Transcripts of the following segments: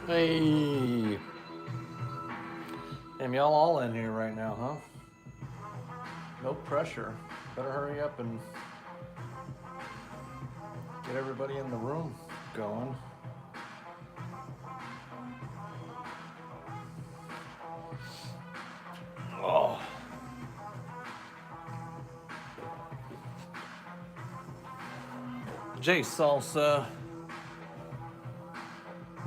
Hey, am y'all all in here right now, huh? No pressure. Better hurry up and get everybody in the room going. Oh. Jay Salsa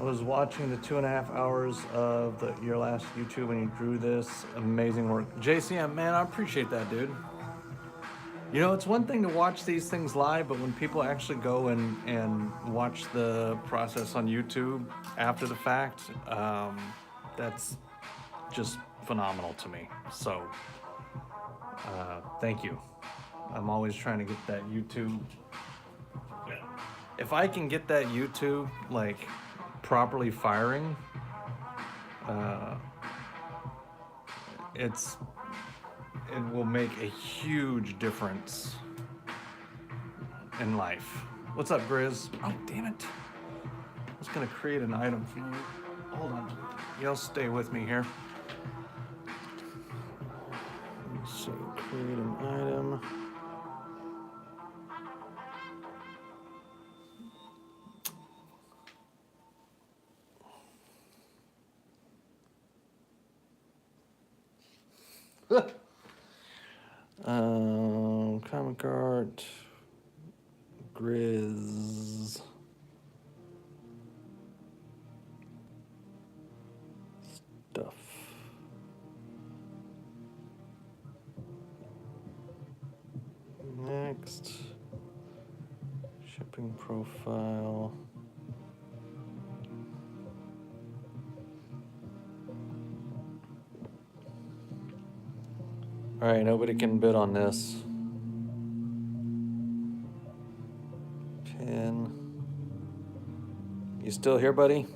was watching the 2.5 hours of your last YouTube when you drew this. Amazing work. JCM, man, I appreciate that, dude. You know, it's one thing to watch these things live, but when people actually go and watch the process on YouTube after the fact, that's just phenomenal to me. So, thank you. I'm always trying to get that YouTube. If I can get that YouTube, like, properly firing, it will make a huge difference in life. What's up, Grizz? Oh, damn it. I was gonna create an item for you. Hold on. Y'all stay with me here. So, create an item. Comic art, Grizz, stuff. Next, shipping profile. All right, nobody can bid on this. Pin. You still here, buddy?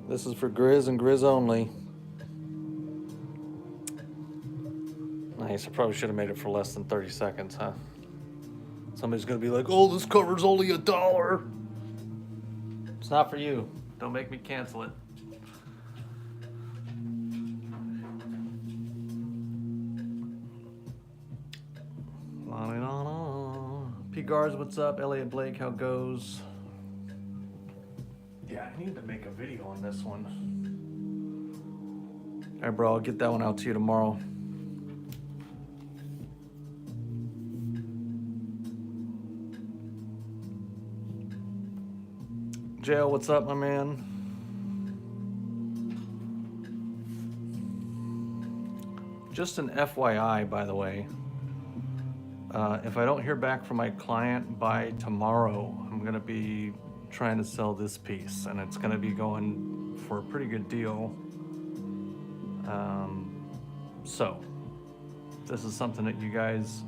This is for Grizz and Grizz only. Nice, I probably should have made it for less than 30 seconds, huh? Somebody's gonna be like, oh, this cover's only $1. It's not for you. Don't make me cancel it. P. Guards, what's up? Elliot Blake, how goes? Yeah, I need to make a video on this one. All right, bro, I'll get that one out to you tomorrow. Jail, what's up, my man? Just an FYI, by the way. If I don't hear back from my client by tomorrow, I'm gonna be trying to sell this piece, and it's gonna be going for a pretty good deal. So, if this is something that you guys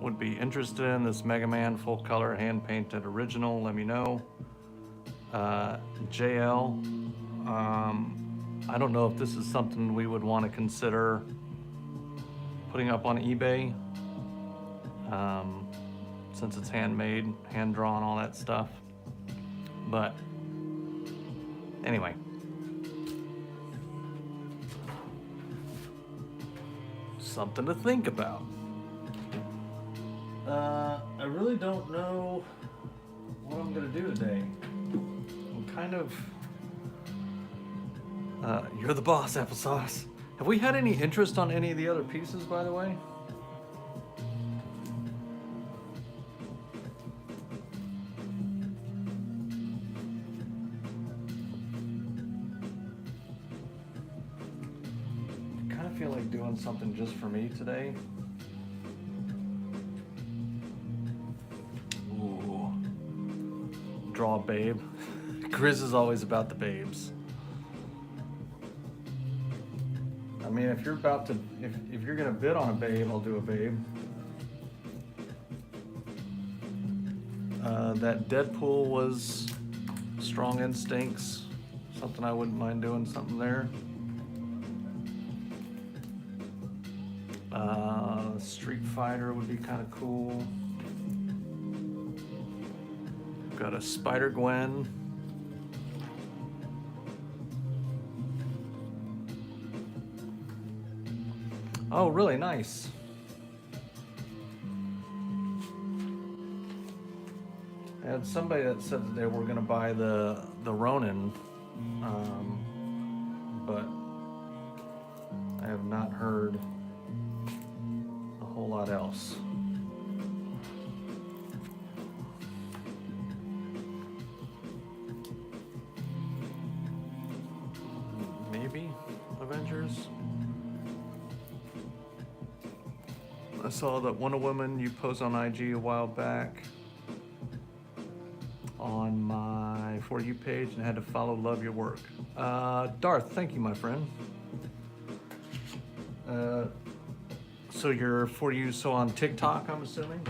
would be interested in, this Mega Man full color hand painted original, let me know. JL, I don't know if this is something we would want to consider putting up on eBay, since it's handmade, hand drawn, all that stuff. But anyway, something to think about. I really don't know what I'm gonna do today. I'm kind of you're the boss, Applesauce. Have we had any interest on any of the other pieces, by the way? I kind of feel like doing something just for me today. Ooh. Draw a babe. Grizz is always about the babes. I mean, if you're about to, if you're gonna bid on a babe, I'll do a babe. That Deadpool was Strong Instincts, something I wouldn't mind doing something there. Street Fighter would be kind of cool. Got a Spider-Gwen. Oh, really nice. I had somebody that said that they were gonna buy the Ronin, but I have not heard a whole lot else. Maybe Avengers. I saw that Wonder Woman you posted on IG a while back on my For You page and had to follow Love Your Work. Darth, thank you, my friend. So you're For You, so on TikTok, I'm assuming?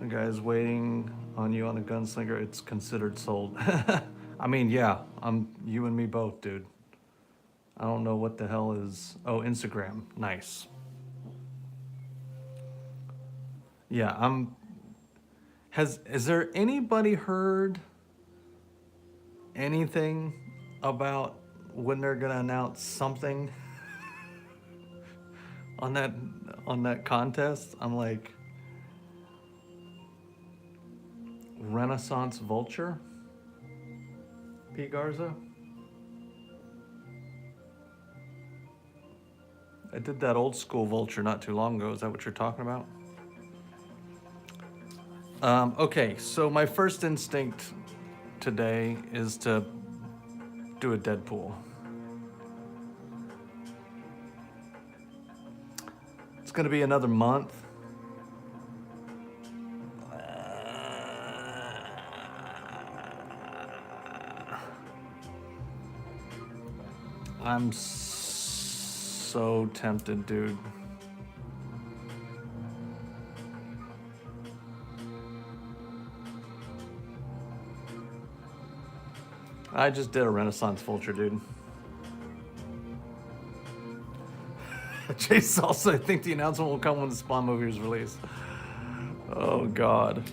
The guy's waiting on you on the gunslinger. It's considered sold. I mean, yeah, you and me both, dude. I don't know what the hell is. Oh, Instagram. Nice. Yeah, has there anybody heard anything about when they're gonna announce something on that contest? I'm like, Renaissance Vulture? P. Garza? I did that old school Vulture not too long ago. Is that what you're talking about? Okay, so my first instinct today is to do a Deadpool. It's gonna be another month. I'm so tempted, dude. I just did a Renaissance Vulture, dude. Chase also, I think the announcement will come when the Spawn movie is released. Oh, God.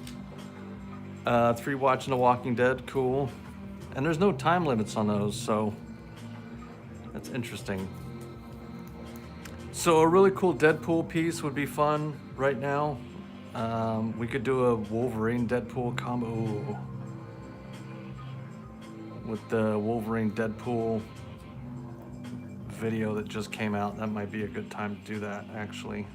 3 watching The Walking Dead, cool. And there's no time limits on those, so that's interesting. So a really cool Deadpool piece would be fun right now. We could do a Wolverine Deadpool combo with the Wolverine Deadpool video that just came out. That might be a good time to do that, actually.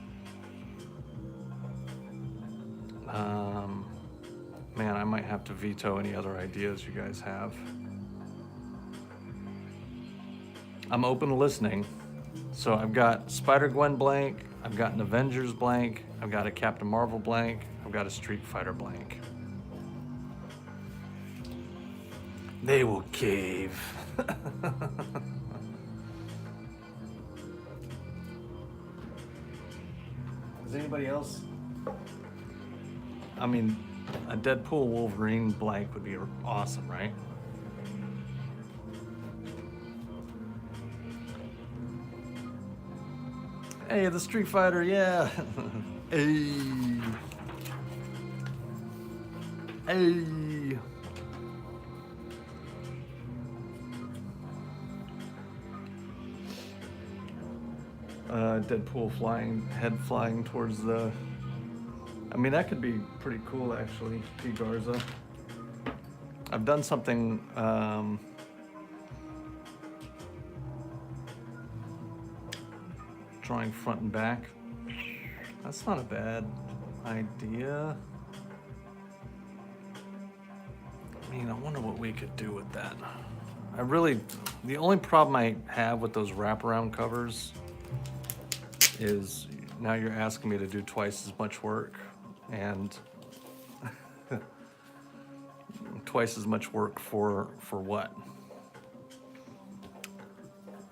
Man, I might have to veto any other ideas you guys have. I'm open to listening. So I've got Spider-Gwen blank, I've got an Avengers blank, I've got a Captain Marvel blank, I've got a Street Fighter blank. They will cave. Is anybody else? I mean, a Deadpool Wolverine blank would be awesome, right? Hey, the Street Fighter, yeah. Hey. Hey. Deadpool head flying towards the... I mean, that could be pretty cool, actually, P. Garza. I've done something... drawing front and back. That's not a bad idea. I mean, I wonder what we could do with that. The only problem I have with those wraparound covers is now you're asking me to do twice as much work, and twice as much work for what?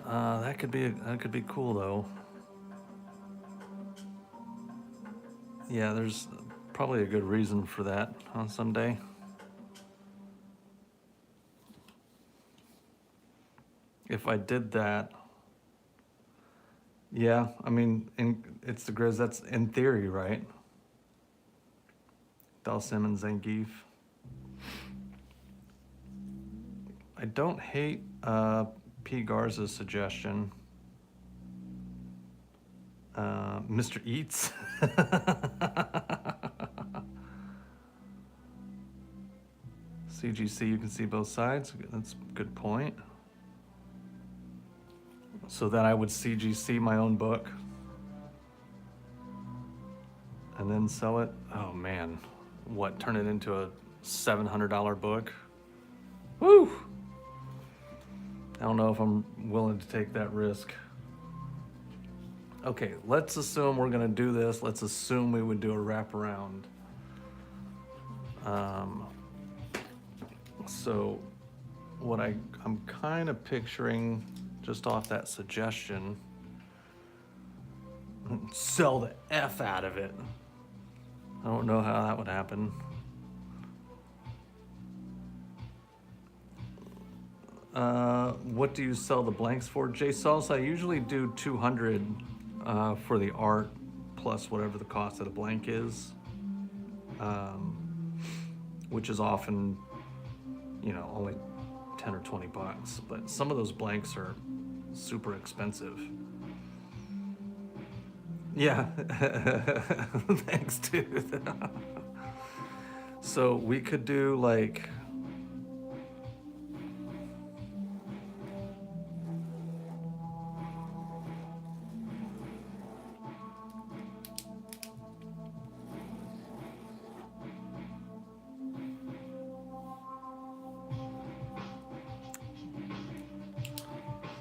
That could be cool though. Yeah, there's probably a good reason for that on someday. If I did that, yeah, I mean, it's the Grizz, that's in theory, right? Dal Simmons and Geef. I don't hate P. Garza's suggestion. Mr. Eats. CGC, you can see both sides. That's a good point. So then I would CGC my own book and then sell it. Oh man, what, turn it into a $700 book? Woo! I don't know if I'm willing to take that risk. Okay, let's assume we're gonna do this. Let's assume we would do a wraparound. So what I'm kind of picturing, just off that suggestion, sell the F out of it. I don't know how that would happen. What do you sell the blanks for? Jay Salsa, I usually do 200 for the art plus whatever the cost of the blank is, which is often, you know, only 10 or 20 bucks, but some of those blanks are super expensive. Yeah, thanks, dude. So we could do like,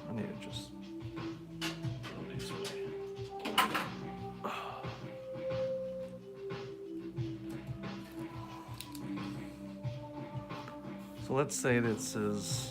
I need to just go this way. So let's say this is,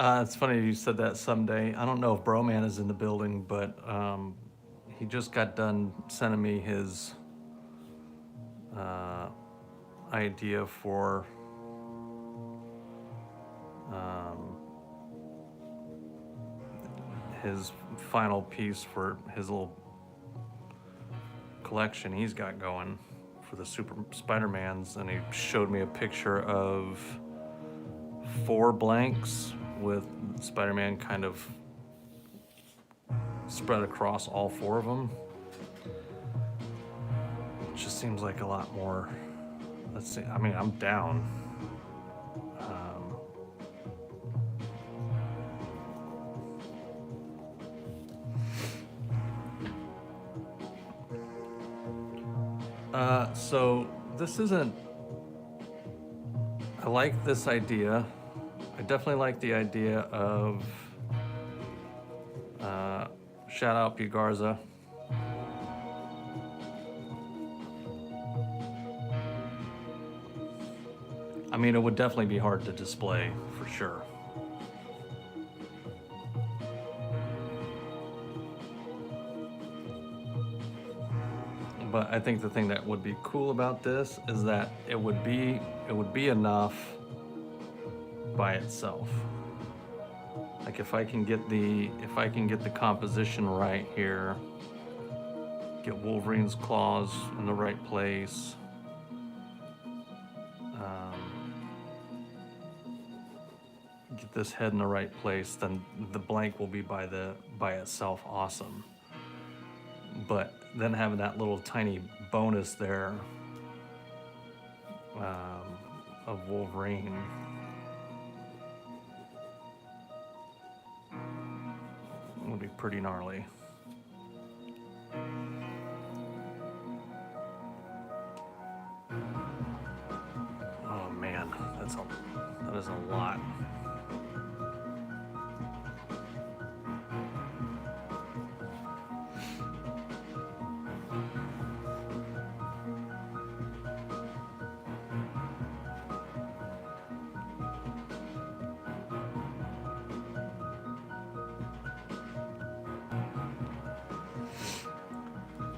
it's funny you said that someday. I don't know if Broman is in the building, but he just got done sending me his idea for his final piece for his little collection he's got going for the Super Spider-Mans, and he showed me a picture of 4 blanks with Spider-Man kind of spread across all 4 of them. It just seems like a lot more. Let's see, I mean, I'm down. So this isn't, I like this idea. I definitely like the idea of Shout out P. Garza. I mean, it would definitely be hard to display, for sure. But I think the thing that would be cool about this is that it would be enough by itself. Like if I can get the composition right here, get Wolverine's claws in the right place. Get this head in the right place, then the blank will be by itself awesome. But then having that little tiny bonus there of Wolverine would be pretty gnarly. Oh man, that is a lot.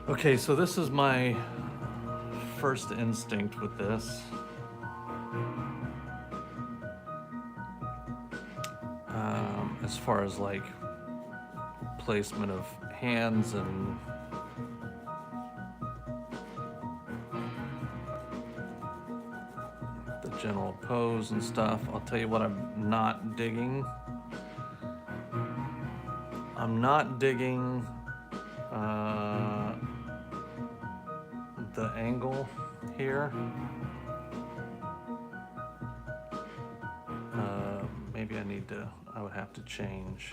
Okay, so this is my first instinct with this. As far as like placement of hands and the general pose and stuff. I'll tell you what I'm not digging. I'm not digging the angle here. Maybe I would have to change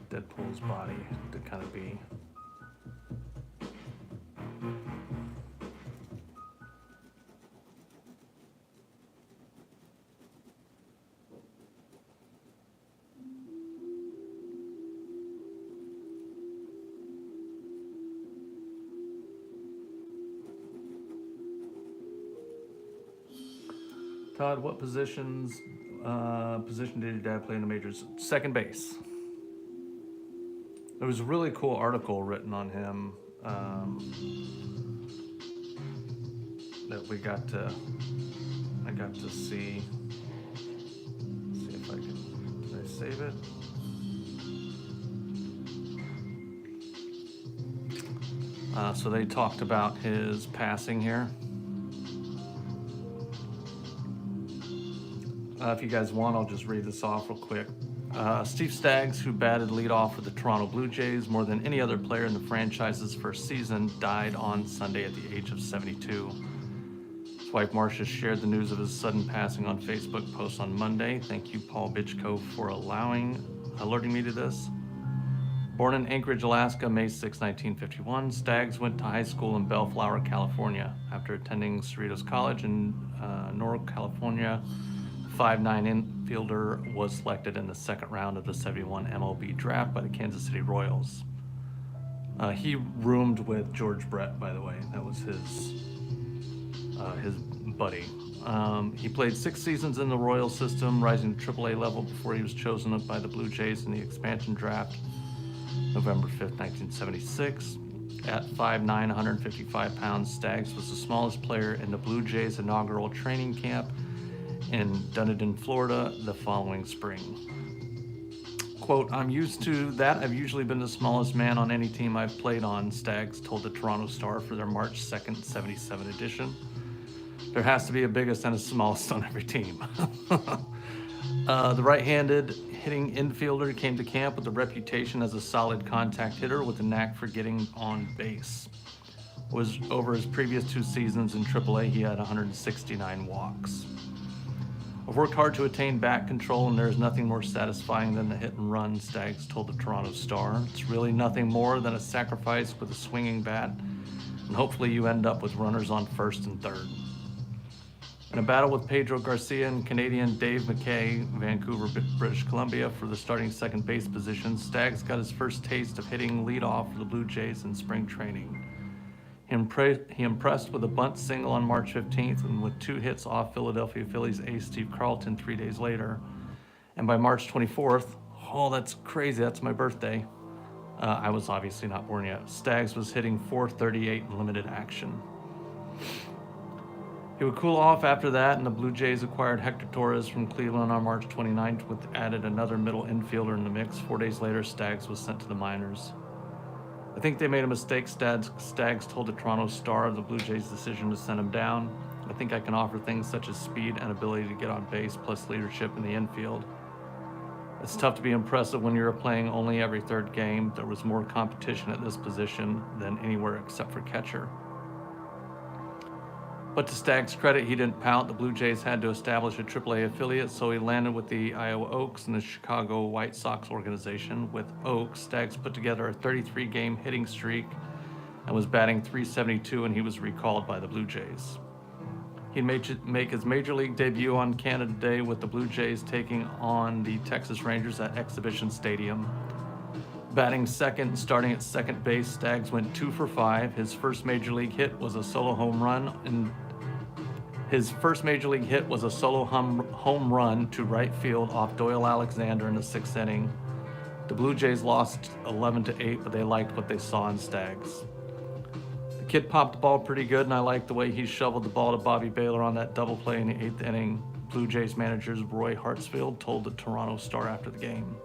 Deadpool's body to kind of be Todd, what position did your dad play in the majors? Second base. There was a really cool article written on him that I got to see. Let's see if I can I save it? So they talked about his passing here. If you guys want, I'll just read this off real quick. Steve Staggs, who batted leadoff for the Toronto Blue Jays more than any other player in the franchise's first season, died on Sunday at the age of 72. His wife Marcia shared the news of his sudden passing on Facebook post on Monday. Thank you, Paul Bitchko, for alerting me to this. Born in Anchorage, Alaska, May 6, 1951, Staggs went to high school in Bellflower, California. After attending Cerritos College in North California, 5'9" infielder was selected in the second round of the 71 MLB draft by the Kansas City Royals. He roomed with George Brett, by the way. That was his buddy. He played 6 seasons in the Royal system, rising to AAA level before he was chosen up by the Blue Jays in the expansion draft, November 5th, 1976. At 5'9", 155 pounds, Staggs was the smallest player in the Blue Jays' inaugural training camp in Dunedin, Florida, the following spring. Quote, "I'm used to that. I've usually been the smallest man on any team I've played on," Staggs told the Toronto Star for their March 2nd, 77 edition. "There has to be a biggest and a smallest on every team." The right-handed hitting infielder came to camp with a reputation as a solid contact hitter with a knack for getting on base. Over his previous 2 seasons in AAA, he had 169 walks. "I've worked hard to attain bat control, and there's nothing more satisfying than the hit and run," Staggs told the Toronto Star. "It's really nothing more than a sacrifice with a swinging bat, and hopefully you end up with runners on first and third." In a battle with Pedro Garcia and Canadian Dave McKay, Vancouver, British Columbia, for the starting second base position, Staggs got his first taste of hitting leadoff for the Blue Jays in spring training. He impressed with a bunt single on March 15th and with 2 hits off Philadelphia Phillies ace Steve Carlton 3 days later. And by March 24th, oh, that's crazy, that's my birthday. I was obviously not born yet. Staggs was hitting .438 in limited action. He would cool off after that, and the Blue Jays acquired Hector Torres from Cleveland on March 29th, with added another middle infielder in the mix. 4 days later, Staggs was sent to the minors. I think they made a mistake. Staggs told the Toronto Star of the Blue Jays' decision to send him down. I think I can offer things such as speed and ability to get on base, plus leadership in the infield. It's tough to be impressive when you're playing only every third game. There was more competition at this position than anywhere except for catcher. But to Staggs' credit, he didn't pout. The Blue Jays had to establish a AAA affiliate, so he landed with the Iowa Oaks and the Chicago White Sox organization. With Oaks, Staggs put together a 33-game hitting streak and was batting .372, and he was recalled by the Blue Jays. He'd make his major league debut on Canada Day with the Blue Jays taking on the Texas Rangers at Exhibition Stadium. Batting second and starting at second base, Staggs went 2 for 5. His first major league hit was a solo home run to right field off Doyle Alexander in the 6th inning. The Blue Jays lost 11-8, but they liked what they saw in Staggs. The kid popped the ball pretty good, and I liked the way he shoveled the ball to Bobby Baylor on that double play in the 8th inning. Blue Jays manager Roy Hartsfield told the Toronto Star after the game.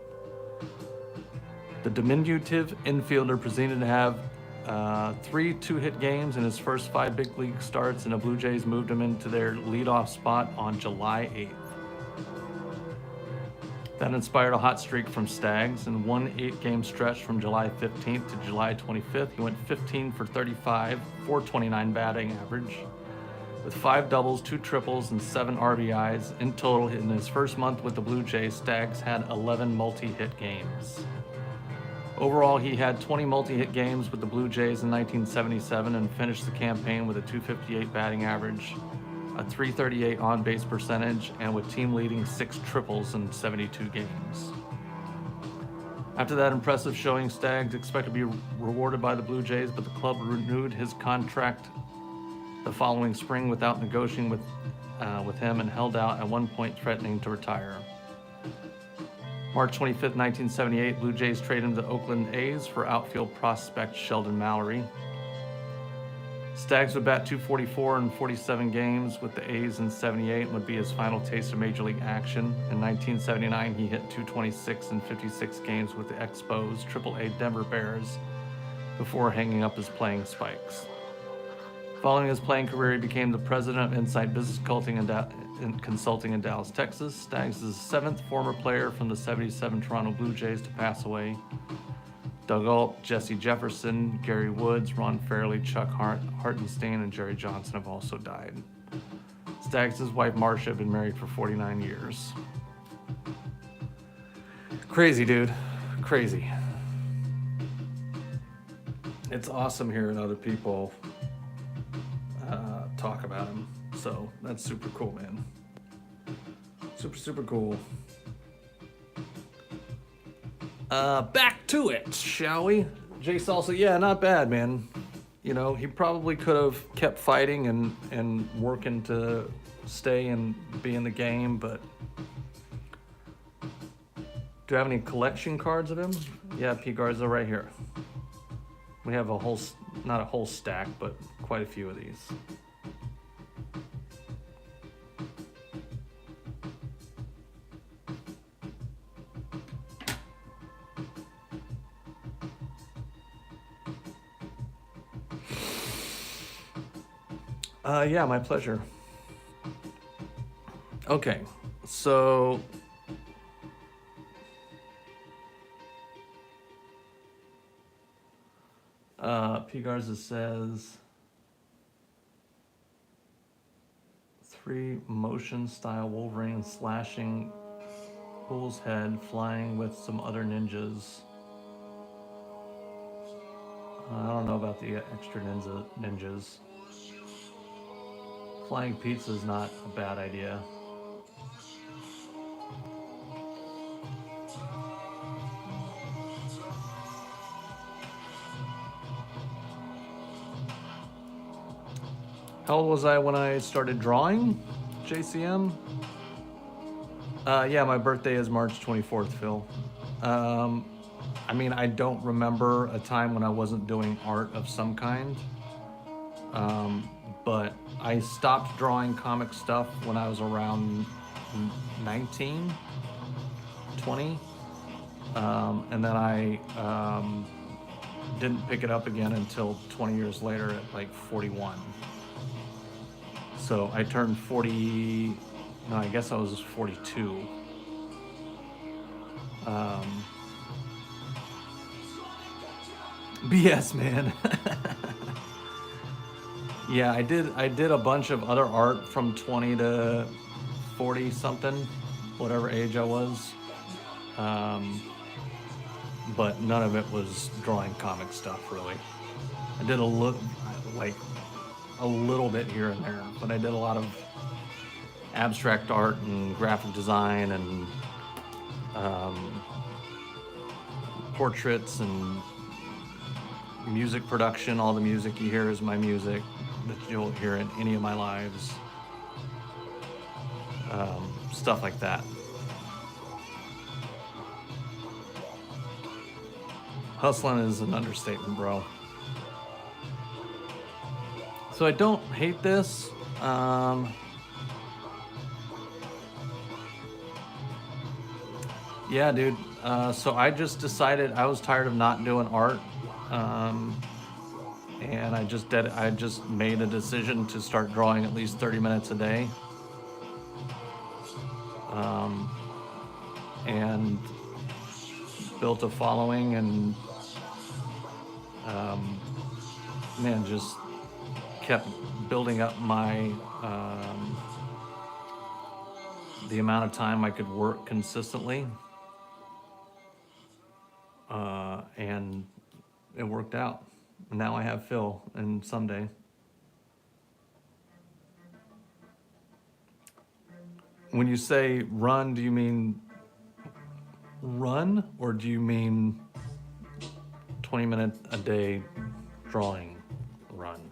The diminutive infielder presented to have 3 2-hit games in his first 5 big league starts, and the Blue Jays moved him into their leadoff spot on July 8th. That inspired a hot streak from Staggs. In one 8-game stretch from July 15th to July 25th, he went 15 for 35, .429 batting average, with 5 doubles, 2 triples, and 7 RBIs. In total, in his first month with the Blue Jays, Staggs had 11 multi-hit games. Overall, he had 20 multi-hit games with the Blue Jays in 1977 and finished the campaign with a .258 batting average, a .338 on-base percentage, and with team-leading 6 triples in 72 games. After that impressive showing, Staggs expected to be rewarded by the Blue Jays, but the club renewed his contract the following spring without negotiating with him and held out at one point, threatening to retire. March 25th, 1978, Blue Jays traded him to the Oakland A's for outfield prospect Sheldon Mallory. Staggs would bat .244 in 47 games with the A's in 78 and would be his final taste of Major League action. In 1979, he hit .226 in 56 games with the Expos, AAA Denver Bears, before hanging up his playing spikes. Following his playing career, he became the president of Insight Business Consulting in Dallas, Texas. Staggs is the 7th former player from the 77 Toronto Blue Jays to pass away. Doug Alt, Jesse Jefferson, Gary Woods, Ron Fairley, Chuck Hartenstein, and Jerry Johnson have also died. Staggs' wife Marcia have been married for 49 years. Crazy, dude. Crazy. It's awesome hearing other people talk about him. So that's super cool, man. Super cool. Back to it, shall we? Jay Salsa, yeah, not bad, man. You know, he probably could have kept fighting and working to stay and be in the game, but do I have any collection cards of him? Yeah, P-Guards are right here. We have a whole, not a whole stack, but quite a few of these. Yeah, my pleasure. Okay, so P. Garza says 3 motion style Wolverine slashing Bull's head, flying with some other ninjas. I don't know about the extra ninjas. Flying pizza is not a bad idea. How old was I when I started drawing, JCM? Yeah, my birthday is March 24th, Phil. I mean, I don't remember a time when I wasn't doing art of some kind. But I stopped drawing comic stuff when I was around 19, 20. And then I didn't pick it up again until 20 years later at like 41. So I turned 40, no, I guess I was 42. BS, man. Yeah, I did a bunch of other art from 20 to 40 something, whatever age I was. But none of it was drawing comic stuff, really. I did a little bit here and there, but I did a lot of abstract art and graphic design and portraits and music production. All the music you hear is my music that you'll hear in any of my lives. Stuff like that. Hustling is an understatement, bro. So I don't hate this. Yeah, dude. So I just decided I was tired of not doing art. And I just made a decision to start drawing at least 30 minutes a day. And built a following and man, just kept building up my the amount of time I could work consistently, and it worked out. Now I have Phil, and someday. When you say run, do you mean run, or do you mean 20-minute a day drawing run?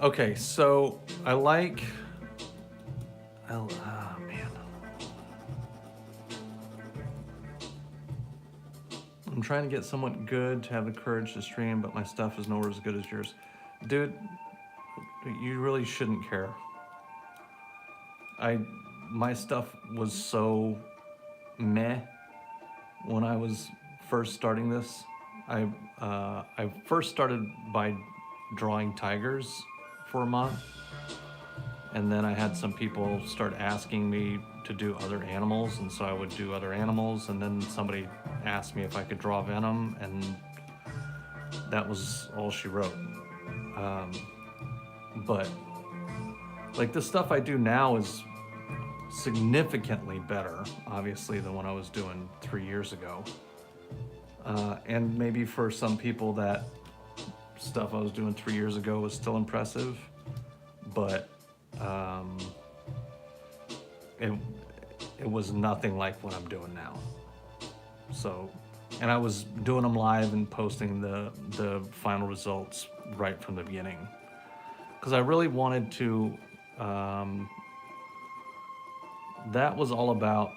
Okay, so I like, man. I'm trying to get somewhat good to have the courage to stream, but my stuff is nowhere as good as yours. Dude, you really shouldn't care. My stuff was so meh when I was first starting this. I first started by drawing tigers for a month, and then I had some people start asking me to do other animals, and so I would do other animals, and then somebody asked me if I could draw Venom, and that was all she wrote. But like the stuff I do now is significantly better, obviously, than what I was doing 3 years ago. And maybe for some people that stuff I was doing 3 years ago was still impressive, but it was nothing like what I'm doing now. So, and I was doing them live and posting the final results right from the beginning, because I really wanted to. That was all about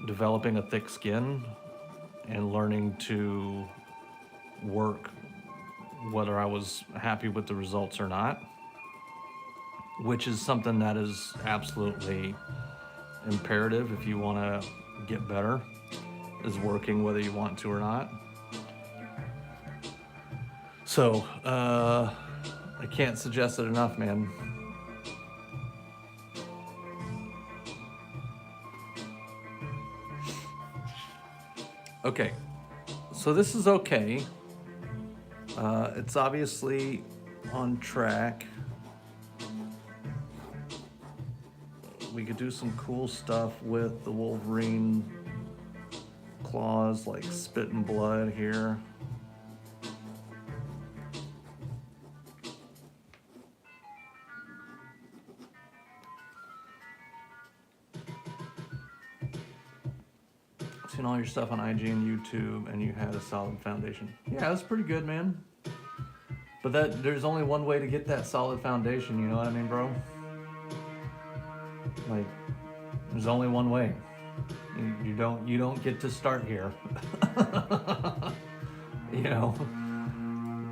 developing a thick skin and learning to work whether I was happy with the results or not, which is something that is absolutely imperative if you want to get better, is working whether you want to or not. So, I can't suggest it enough, man. Okay, so this is okay. It's obviously on track. we could do some cool stuff with the Wolverine claws, like spit and blood here. Seen all your stuff on IG and YouTube, and you had a solid foundation. Yeah, that's pretty good, man. But there's only one way to get that solid foundation, you know what I mean, bro? Like, there's only one way. You don't get to start here. You know,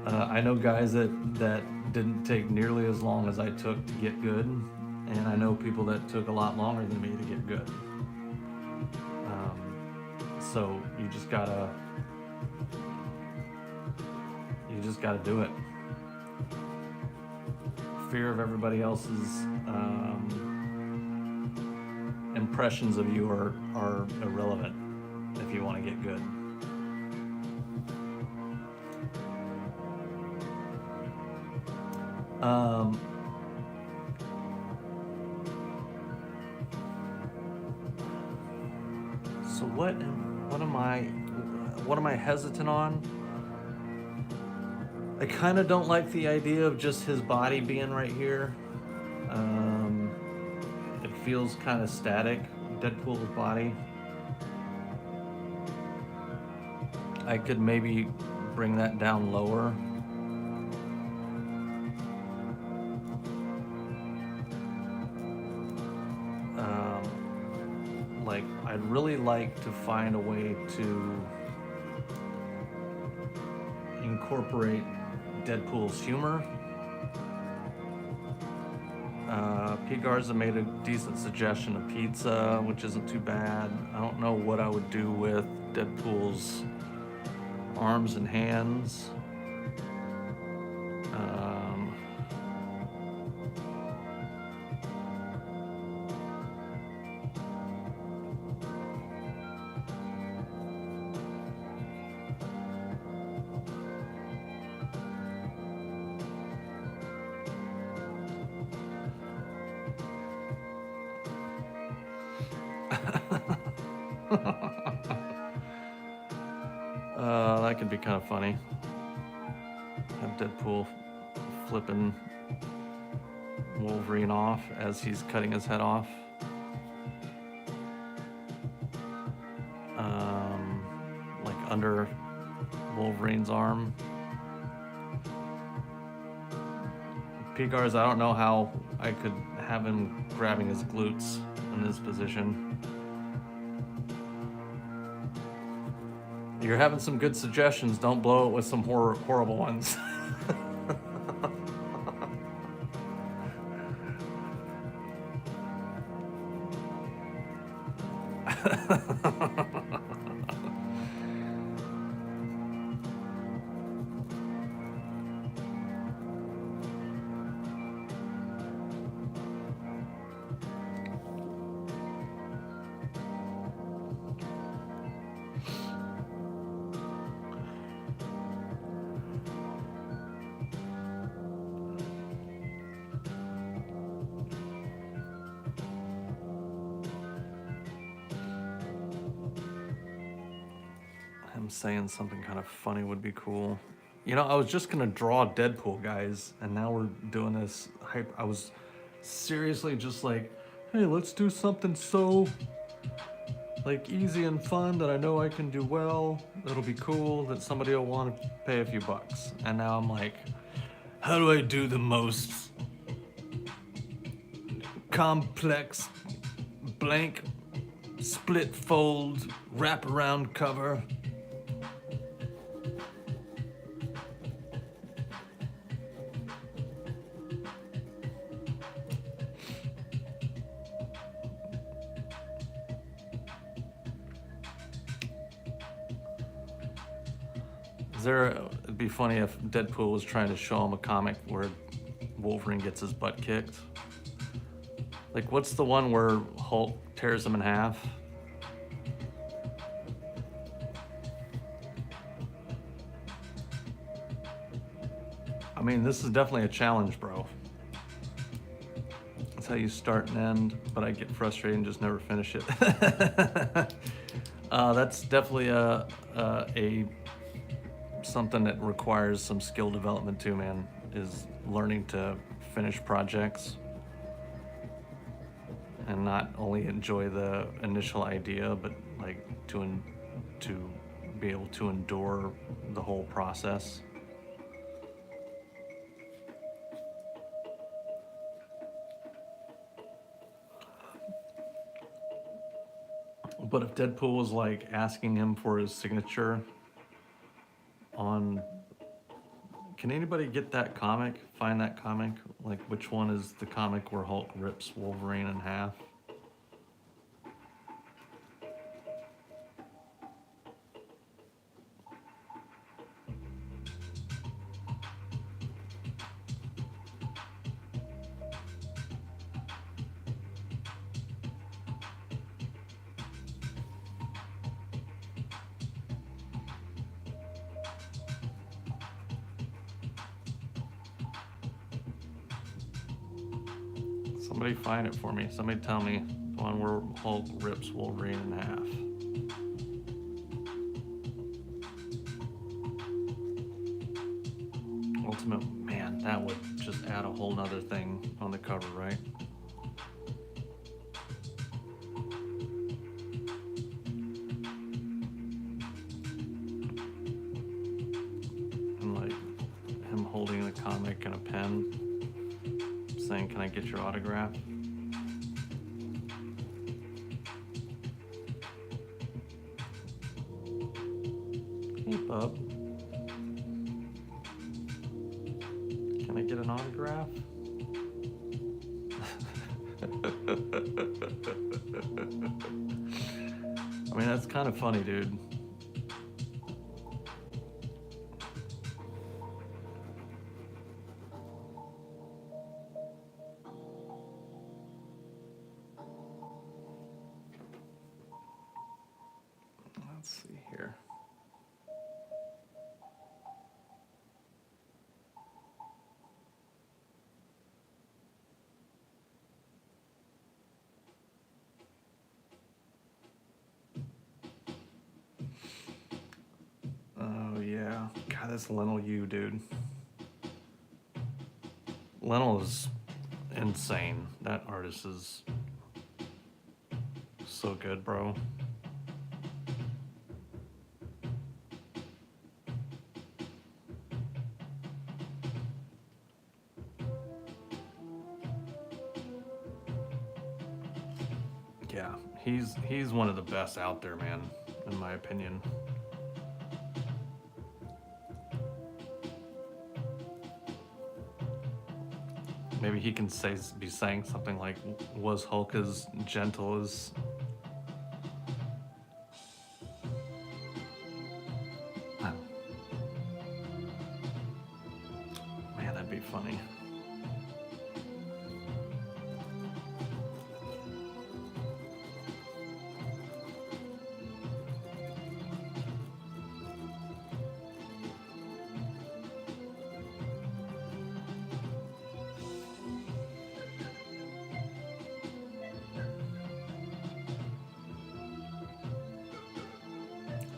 I know guys that didn't take nearly as long as I took to get good, and I know people that took a lot longer than me to get good. So you just gotta do it. Fear of everybody else's impressions of you are irrelevant if you want to get good. So what am I hesitant on? I kind of don't like the idea of just his body being right here. It feels kind of static, Deadpool's body. I could maybe bring that down lower. Like, I'd really like to find a way to incorporate Deadpool's humor. Pete Garza made a decent suggestion of pizza, which isn't too bad. I don't know what I would do with Deadpool's arms and hands. That could be kind of funny. Have Deadpool flipping Wolverine off as he's cutting his head off. Like under Wolverine's arm. Pigars, I don't know how I could have him grabbing his glutes in this position. You're having some good suggestions. Don't blow it with some horrible ones. Saying something kind of funny would be cool. You know, I was just gonna draw Deadpool, guys, and now we're doing this hype. I was seriously just like, hey, let's do something so like easy and fun that I know I can do well, that'll be cool, that somebody will want to pay a few bucks. And now I'm like, how do I do the most complex blank split fold wraparound cover? It'd be funny if Deadpool was trying to show him a comic where Wolverine gets his butt kicked. Like, what's the one where Hulk tears him in half? I mean, this is definitely a challenge, bro. how you start and end, but I get frustrated and just never finish it. That's definitely something that requires some skill development too, man, is learning to finish projects and not only enjoy the initial idea, but like to be able to endure the whole process. But if Deadpool was like asking him for his signature on, can anybody get that comic? Find that comic? Like, which one is the comic where Hulk rips Wolverine in half? Somebody find it for me. Somebody tell me the one where Hulk rips Wolverine in half. Ultimate, man, that would just add a whole nother thing on the cover, right? And like him holding the comic and a pen, saying, "Can I get your autograph?" Hey, bub. Can I get an autograph? I mean, that's kind of funny, dude. Let's see here. Oh yeah, God, that's Lionel Yu, dude. Lionel is insane. That artist is so good, bro. Yeah, he's one of the best out there, man, in my opinion. Maybe he can be saying something like, "Was Hulk as gentle as..." Man, that'd be funny.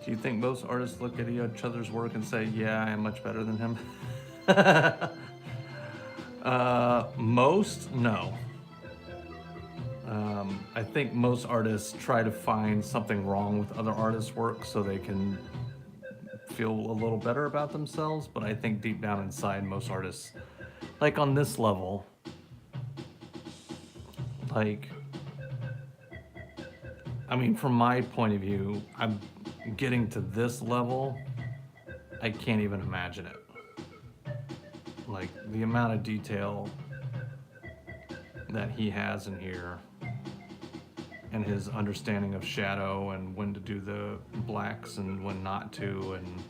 Do you think most artists look at each other's work and say, "Yeah, I am much better than him"? Most, no. I think most artists try to find something wrong with other artists' work so they can feel a little better about themselves, but I think deep down inside, most artists, like on this level, like, I mean, from my point of view, I'm getting to this level, I can't even imagine it. Like, the amount of detail that he has in here, and his understanding of shadow and when to do the blacks and when not to, and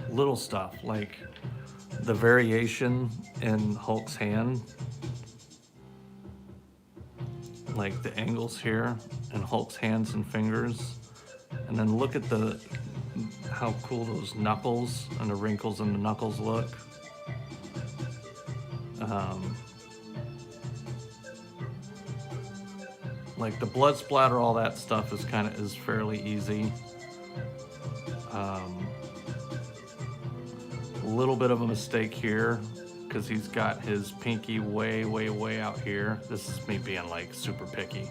little stuff like the variation in Hulk's hand, like the angles here and Hulk's hands and fingers, and then look at how cool those knuckles and the wrinkles in the knuckles look. Like the blood splatter, all that stuff is fairly easy. A little bit of a mistake here because he's got his pinky way, way, way out here. This is me being like super picky.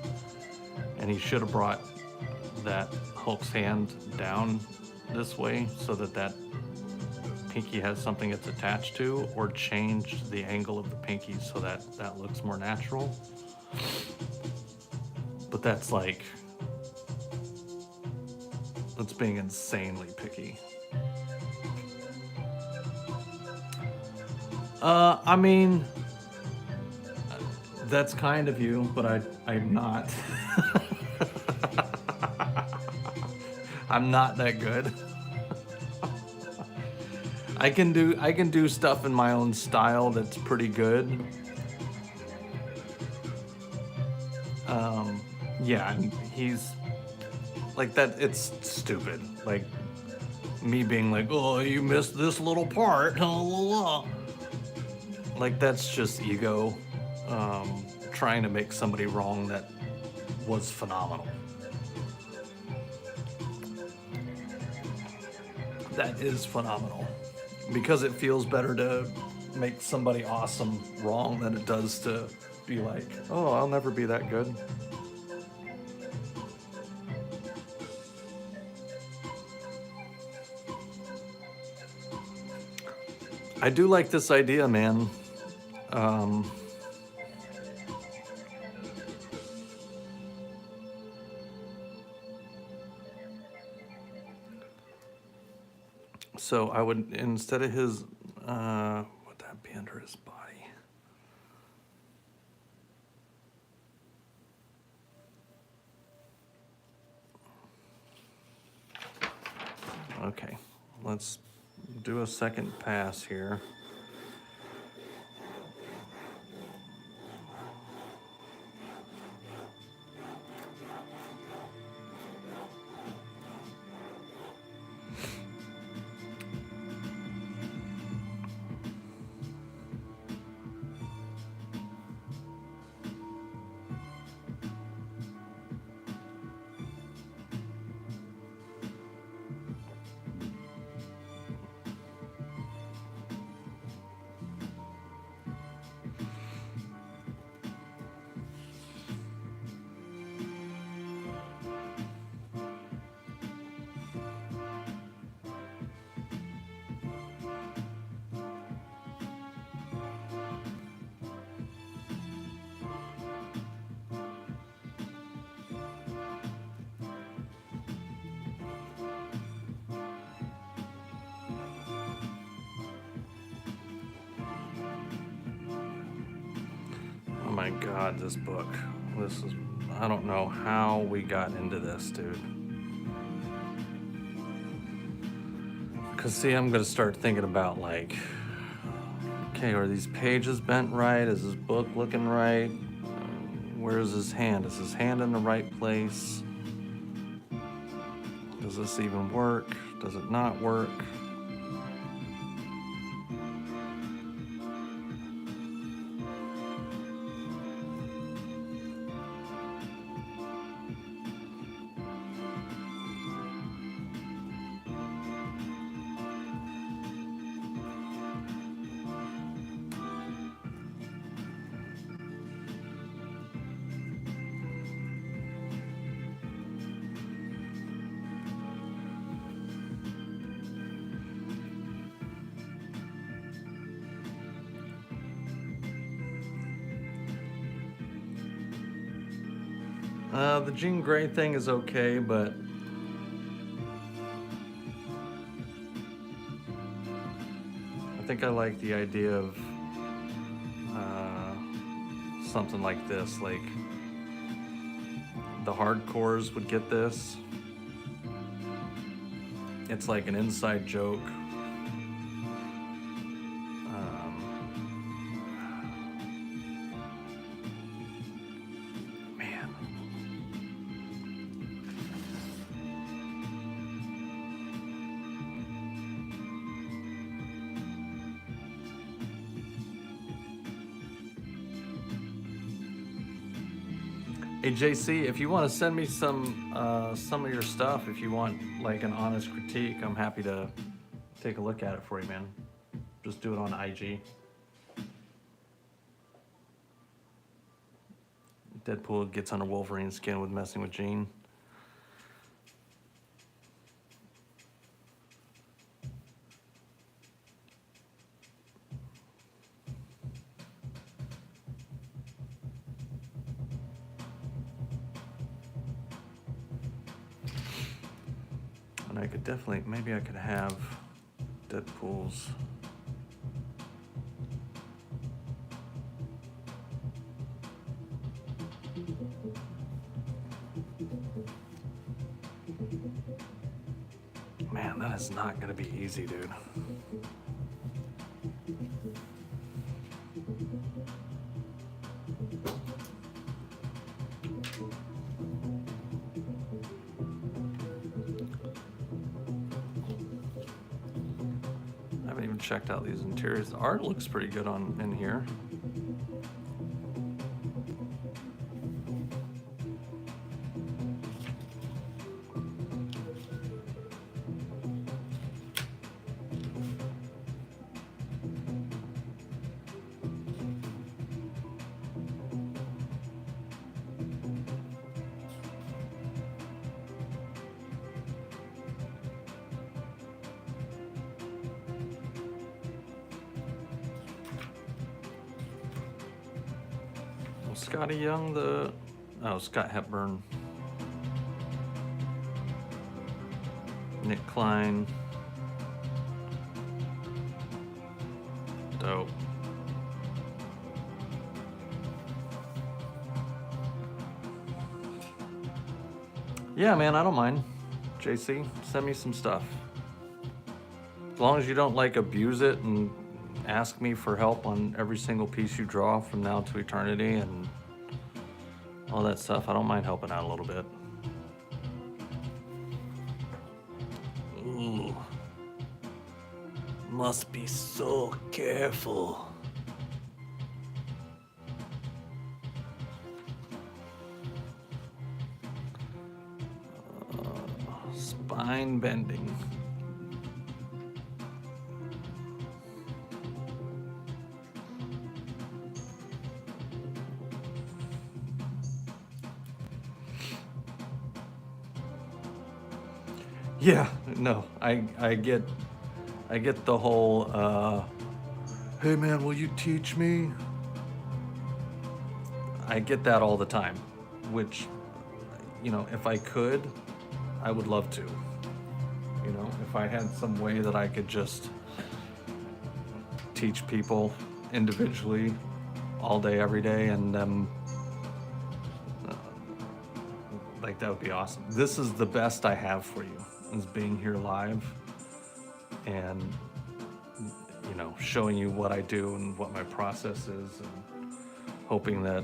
And he should have brought that Hulk's hand down this way so that that pinky has something it's attached to, or change the angle of the pinky so that that looks more natural. But that's being insanely picky. I mean, that's kind of you, but I'm not. I'm not that good. I can do stuff in my own style that's pretty good. Yeah, and he's like that. It's stupid. Like me being like, oh, you missed this little part. Like that's just ego, trying to make somebody wrong that was phenomenal. That is phenomenal. Because it feels better to make somebody awesome wrong than it does to be like, oh, I'll never be that good. I do like this idea, man. So I would, instead of his, would that be under his body? Okay, let's do a second pass here. Oh my God, this book. This is, I don't know how we got into this, dude. Cause see, I'm gonna start thinking about like, okay, are these pages bent right? Is this book looking right? Where's his hand? Is his hand in the right place? Does this even work? Does it not work? The Jean Grey thing is okay, but I think I like the idea of something like this, like the hardcores would get this. It's like an inside joke. Hey JC, if you want to send me some of your stuff, if you want like an honest critique, I'm happy to take a look at it for you, man. Just do it on IG. Deadpool gets under Wolverine's skin with messing with Jean. And I could definitely, maybe I could have Deadpool's. Man, that is not gonna be easy, dude. I haven't even checked out these interiors. The art looks pretty good on in here. Scotty Young, Scott Hepburn, Nick Klein, dope. Yeah, man, I don't mind. JC, send me some stuff. As long as you don't like abuse it and ask me for help on every single piece you draw from now to eternity and all that stuff, I don't mind helping out a little bit. Ooh. Must be so careful. Spine bending. Yeah, no, I get the whole, hey man, will you teach me? I get that all the time, which, you know, if I could, I would love to. You know, if I had some way that I could just teach people individually all day, every day, and like that would be awesome. This is the best I have for you, is being here live and, you know, showing you what I do and what my process is, and hoping that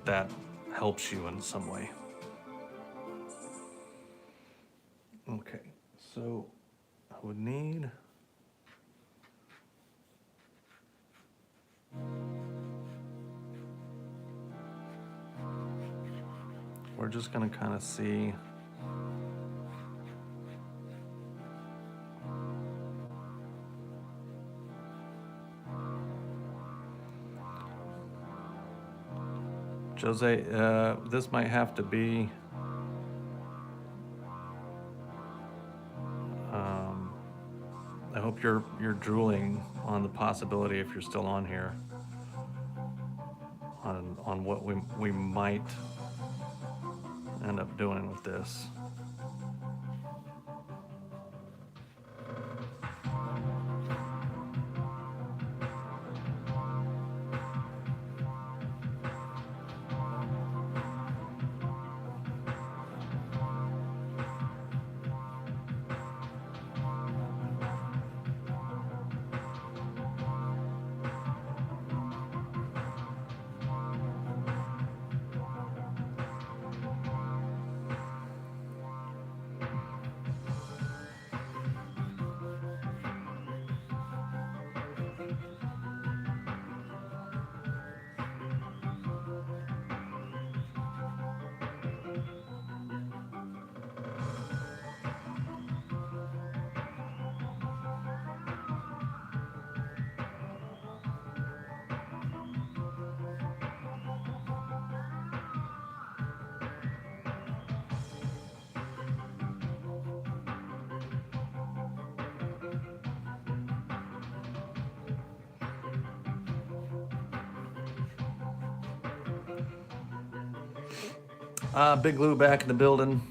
that helps you in some way. Okay, so I would need we're just gonna kind of see Jose, this might have to be I hope you're drooling on the possibility, if you're still on here, on what we might end up doing with this. Big Lou back in the building.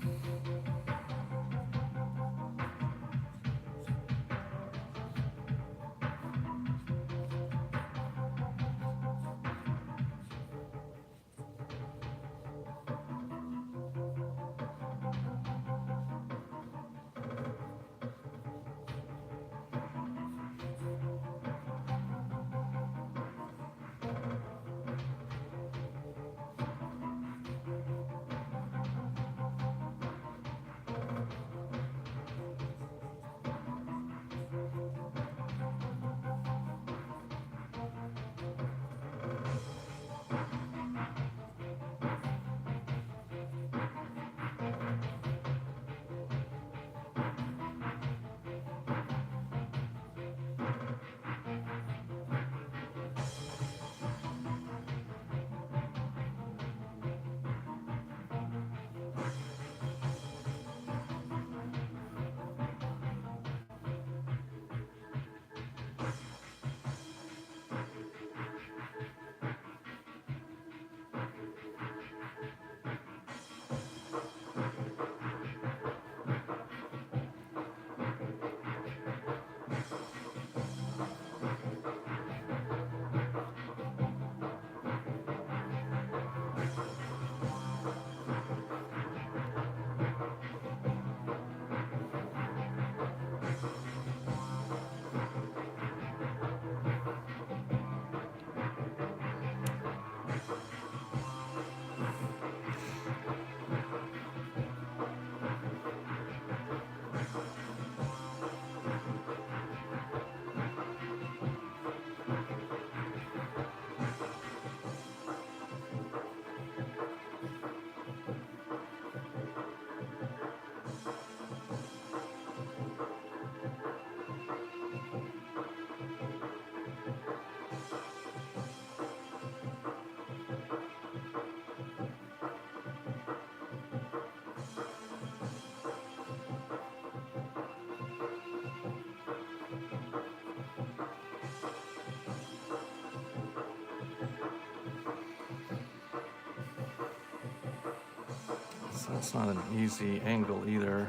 So that's not an easy angle either.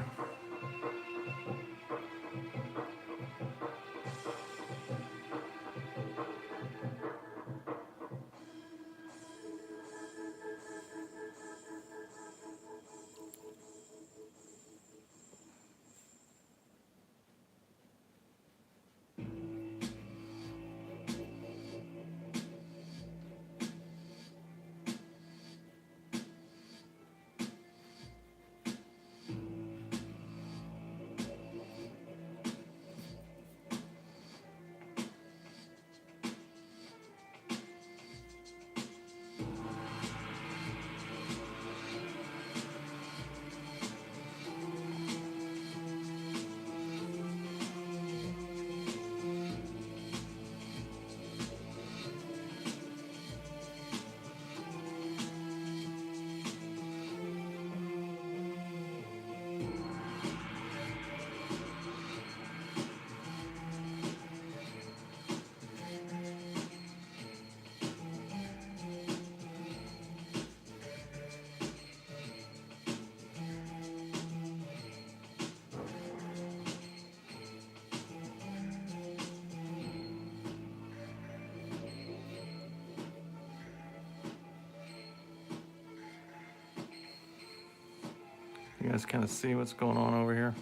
You guys kind of see what's going on over here?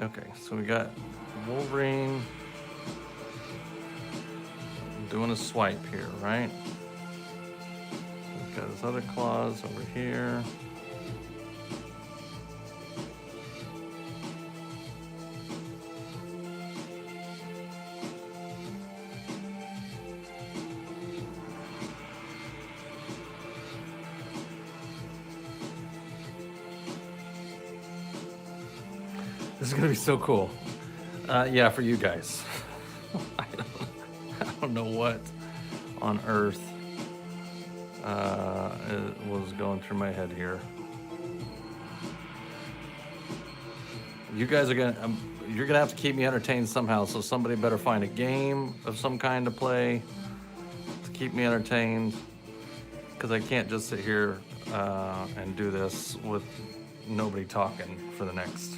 Okay, so we got Wolverine doing a swipe here, right? He's got his other claws over here. This is gonna be so cool. Yeah, for you guys. I don't know what on earth it was going through my head here. You guys are gonna, you're gonna have to keep me entertained somehow. So somebody better find a game of some kind to play to keep me entertained, because I can't just sit here and do this with nobody talking for the next.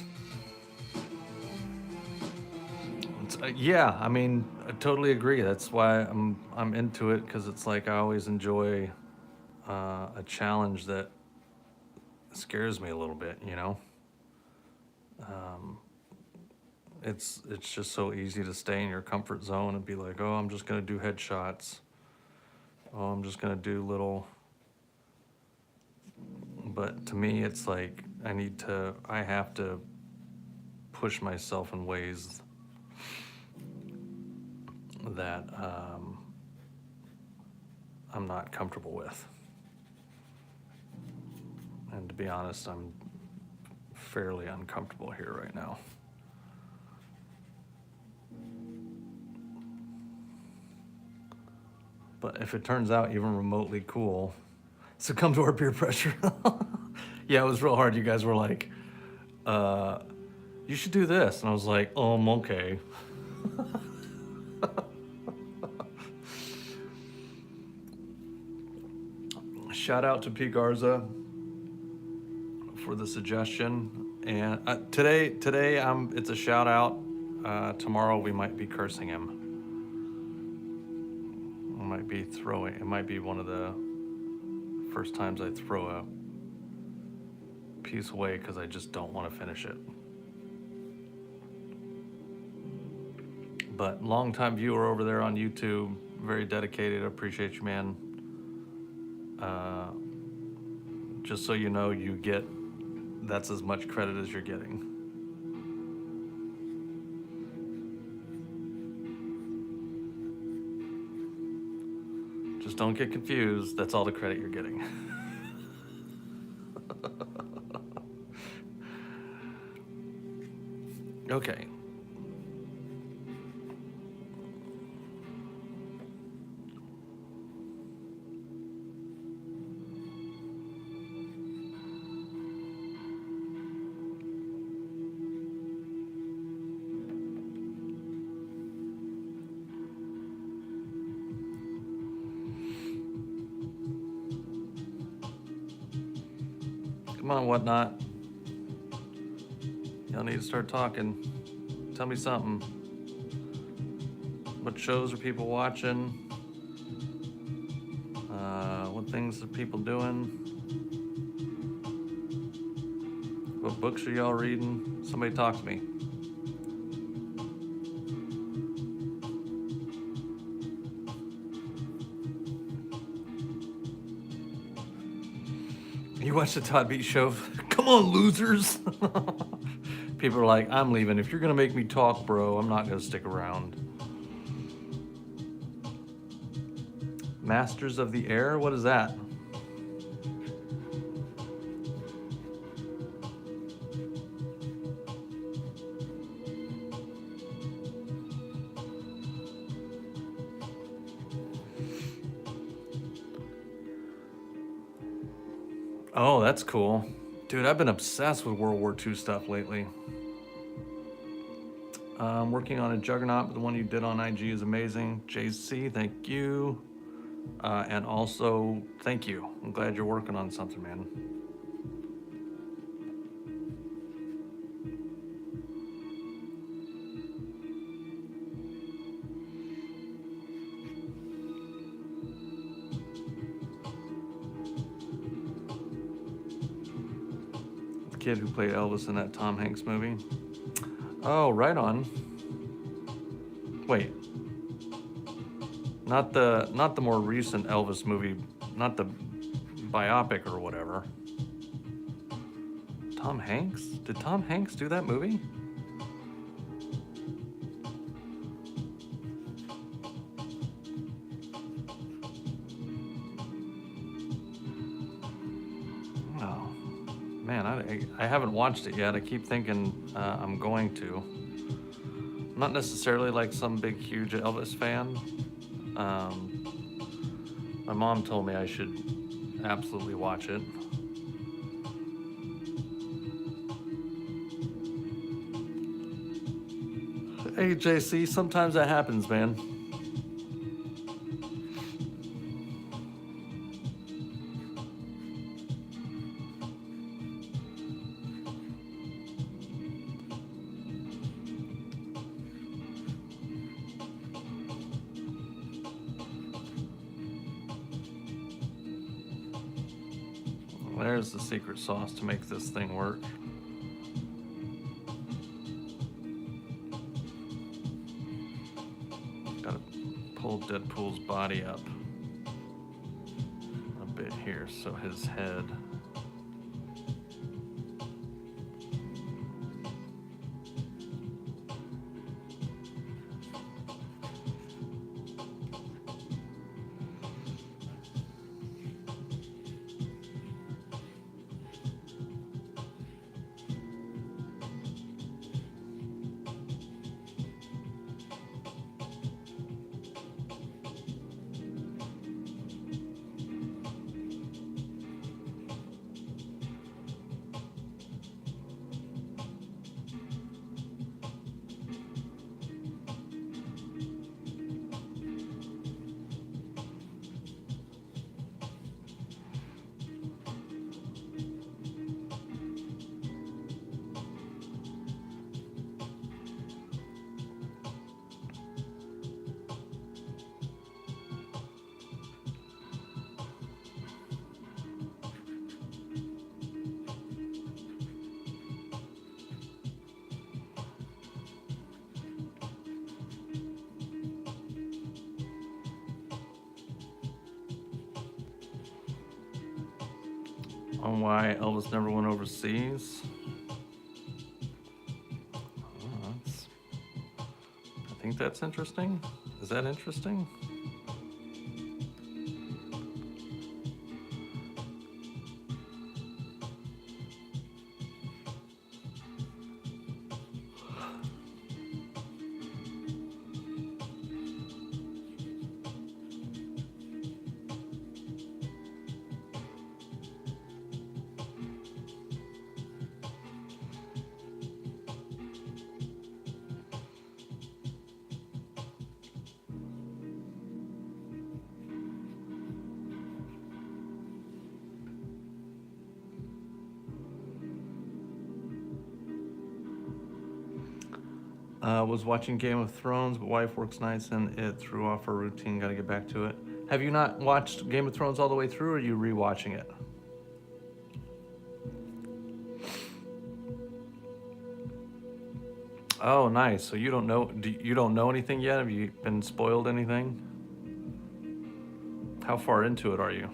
Yeah, I mean, I totally agree. That's why I'm into it, because it's like I always enjoy a challenge that scares me a little bit, you know. It's just so easy to stay in your comfort zone and be like, oh, I'm just gonna do headshots. Oh, I'm just gonna do little. But to me, it's like I have to push myself in ways that I'm not comfortable with. And to be honest, I'm fairly uncomfortable here right now. But if it turns out even remotely cool, succumb to our peer pressure. Yeah, it was real hard. You guys were like, you should do this. And I was like, okay. Shout out to P. Garza for the suggestion. And today, it's a shout out. Tomorrow we might be cursing him. It might be one of the first times I throw a piece away because I just don't want to finish it. But longtime viewer over there on YouTube, very dedicated. I appreciate you, man. Just so you know, that's as much credit as you're getting. Just don't get confused. That's all the credit you're getting. Okay. Come on, whatnot. Y'all need to start talking. Tell me something. What shows are people watching? What things are people doing? What books are y'all reading? Somebody talk to me. You watch the Todd Beats show? Come on, losers. People are like, I'm leaving. If you're gonna make me talk, bro, I'm not gonna stick around. Masters of the Air? What is that? Oh, that's cool. Dude, I've been obsessed with World War II stuff lately. I'm working on a Juggernaut, but the one you did on IG is amazing. JC, thank you. And also, thank you. I'm glad you're working on something, man. Kid who played Elvis in that Tom Hanks movie. Oh, right on. Wait. Not the more recent Elvis movie, not the biopic or whatever. Tom Hanks? Did Tom Hanks do that movie? I haven't watched it yet. I keep thinking I'm going to. I'm not necessarily like some big, huge Elvis fan. My mom told me I should absolutely watch it. Hey, JC, sometimes that happens, man. There's the secret sauce to make this thing work. Gotta pull Deadpool's body up a bit here, so his head. On why Elvis never went overseas. I think that's interesting. Is that interesting? Was watching Game of Thrones, but wife works nights and it threw off her routine. Got to get back to it. Have you not watched Game of Thrones all the way through, or are you rewatching it? Oh, nice. So you don't know? You don't know anything yet? Have you been spoiled anything? How far into it are you?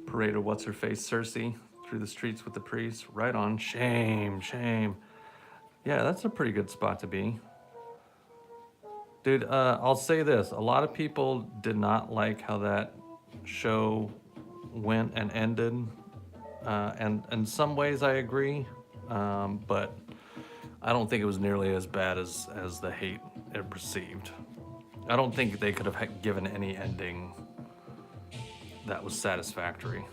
Parade of what's-her-face Cersei through the streets with the priest. Right on. Shame, shame. Yeah, that's a pretty good spot to be. Dude, I'll say this. A lot of people did not like how that show went and ended. And in some ways I agree, but I don't think it was nearly as bad as the hate it received. I don't think they could have given any ending that was satisfactory.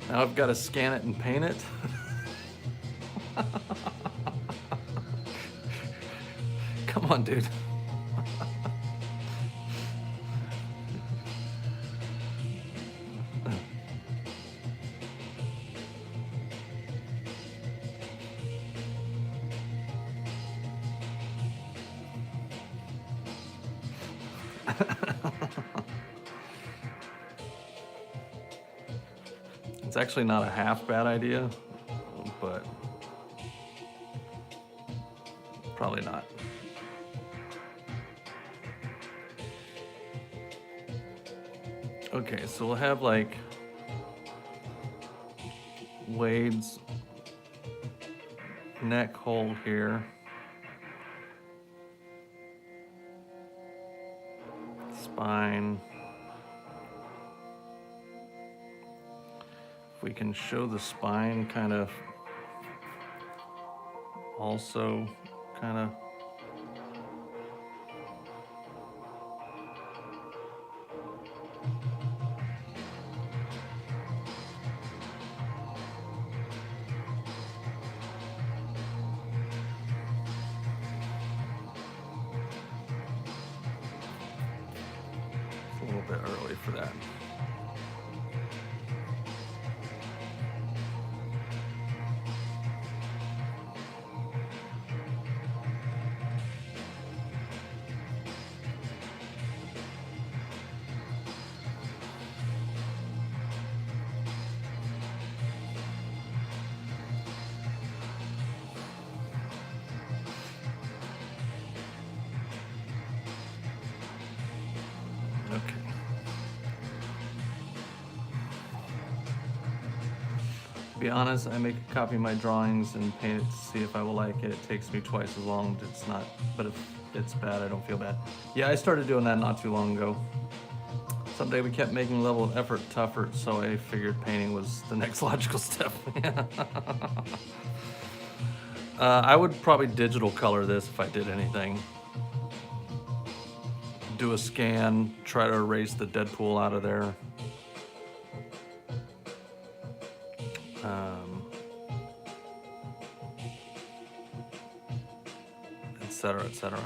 Now I've got to scan it and paint it. Come on, dude. It's actually not a half bad idea, but probably not. Okay, so we'll have like Wade's neck hole here. Spine. If we can show the spine kind of also kind of a little bit early for that. To be honest, I make a copy of my drawings and paint it to see if I will like it. It takes me twice as long. It's not, but if it's bad, I don't feel bad. Yeah, I started doing that not too long ago. Someday we kept making the level of effort tougher, so I figured painting was the next logical step. I would probably digital color this if I did anything. Do a scan, try to erase the Deadpool out of there. Etc., etc.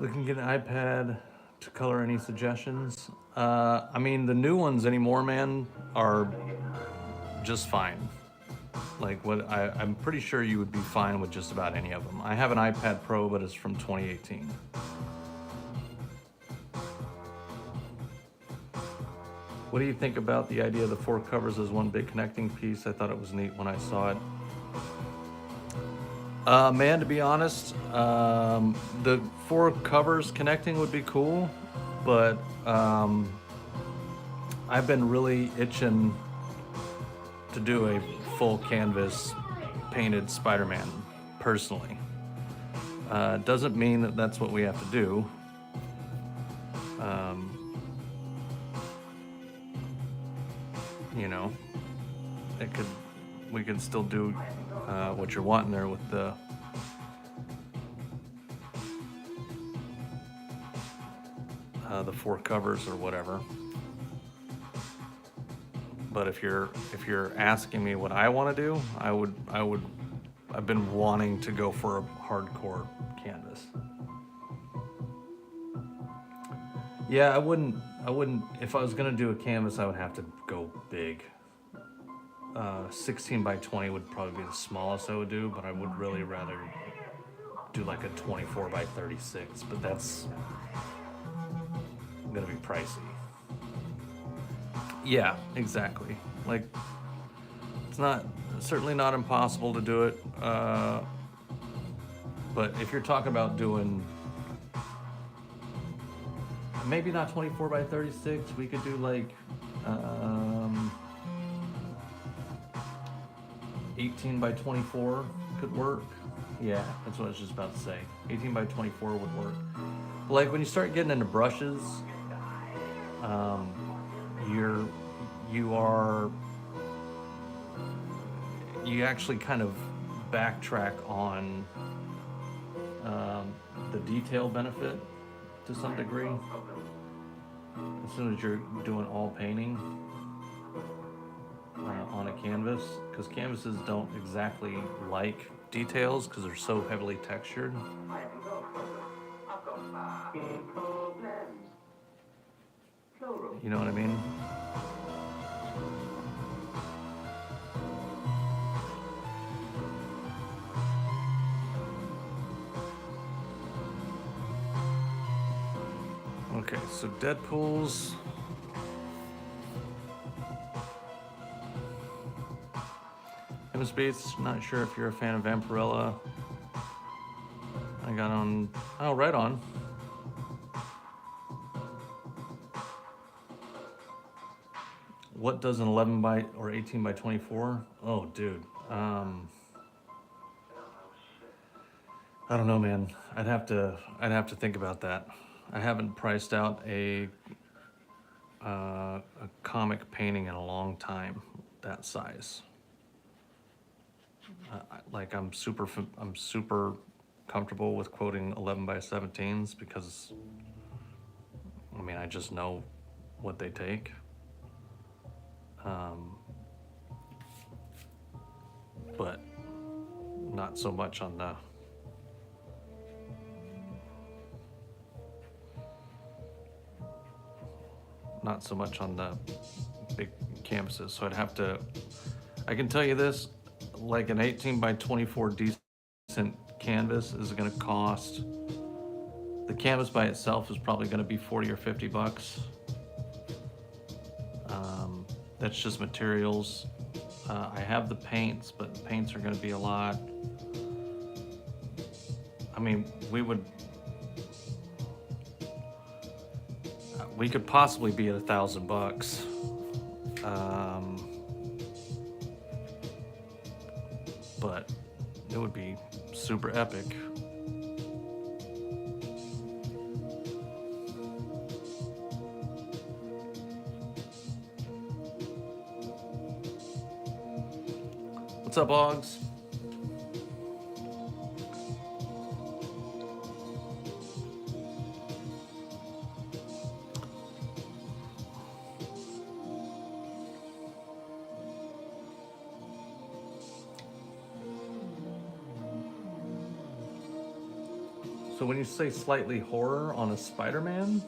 Looking to get an iPad to color. Any suggestions? I mean, the new ones anymore, man, are just fine. Like what I'm pretty sure you would be fine with just about any of them. I have an iPad Pro, but it's from 2018. What do you think about the idea of the 4 covers as one big connecting piece? I thought it was neat when I saw it. Man, to be honest, the 4 covers connecting would be cool, but I've been really itching to do a full canvas painted Spider-Man, personally. Doesn't mean that that's what we have to do. You know, we could still do what you're wanting there with the the 4 covers or whatever. But if you're asking me what I want to do, I've been wanting to go for a hardcore canvas. Yeah, I wouldn't, if I was gonna do a canvas, I would have to go big. 16 by 20 would probably be the smallest I would do, but I would really rather do like a 24 by 36, but that's gonna be pricey. Yeah, exactly. Like It's not, certainly not impossible to do it. But if you're talking about doing, maybe not 24 by 36, we could do like 18 by 24 could work. Yeah, that's what I was just about to say. 18 by 24 would work. But like when you start getting into brushes, you actually kind of backtrack on the detail benefit to some degree. As soon as you're doing all painting on a canvas, because canvases don't exactly like details because they're so heavily textured. You know what I mean? Okay, so Deadpool's. Ms. Beats, not sure if you're a fan of Vampirella. I got on, oh, right on. What does an 11 by or 18 by 24? Oh, dude. I don't know, man. I'd have to think about that. I haven't priced out a comic painting in a long time that size. Like I'm super comfortable with quoting 11 by 17s because I mean I just know what they take. But not so much on the big canvases. So I'd have to, I can tell you this, like an 18 by 24 decent canvas is going to cost, the canvas by itself is probably going to be 40 or 50 bucks. That's just materials. I have the paints, but the paints are going to be a lot. I mean, we could possibly be at $1,000. But it would be super epic. What's up, Boggs? So when you say slightly horror on a Spider-Man,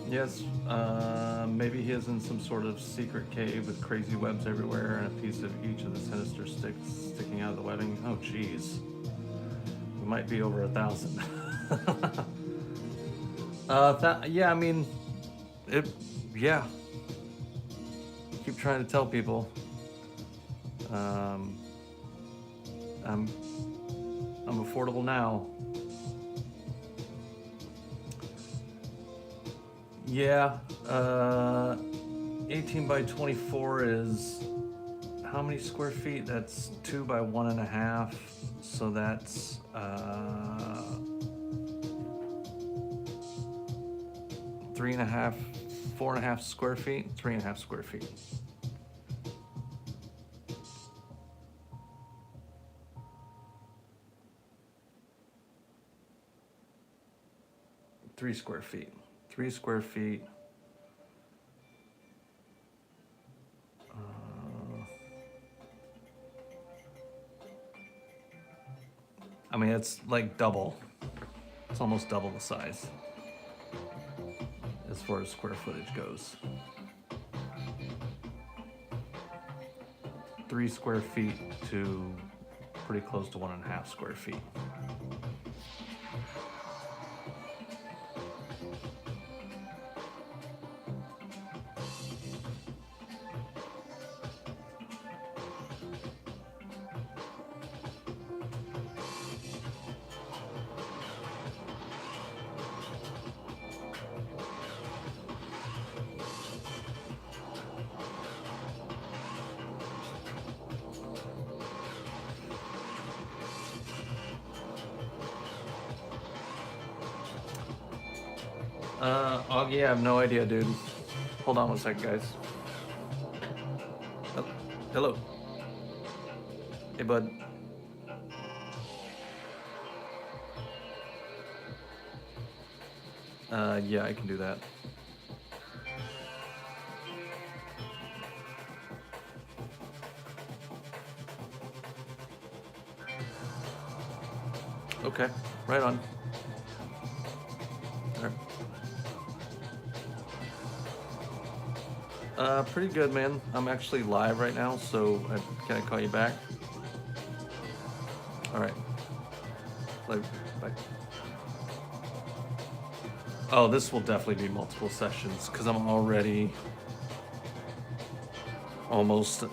yes, maybe he is in some sort of secret cave with crazy webs everywhere and a piece of each of the sinister sticks sticking out of the webbing. Oh, geez. We might be over 1,000. Yeah, I mean, yeah. Keep trying to tell people. I'm affordable now. Yeah, 18 by 24 is how many square feet? That's 2 by 1.5. So that's 3.5, 4.5 square feet, 3.5 square feet. Three square feet. 3 square feet. I mean, it's like double. It's almost double the size as far as square footage goes. 3 square feet to pretty close to 1.5 square feet. Augie, I have no idea, dude. Hold on one second, guys. Oh, hello. Hey, bud. Yeah, I can do that. Okay, right on. Pretty good, man. I'm actually live right now, so can I call you back? All right. Bye. Oh, this will definitely be multiple sessions because I'm already almost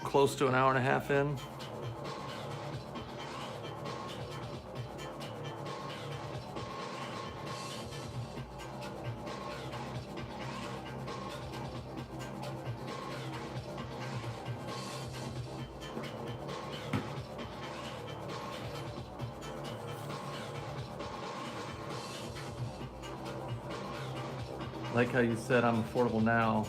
close to an hour and a half in. Like how you said I'm affordable now.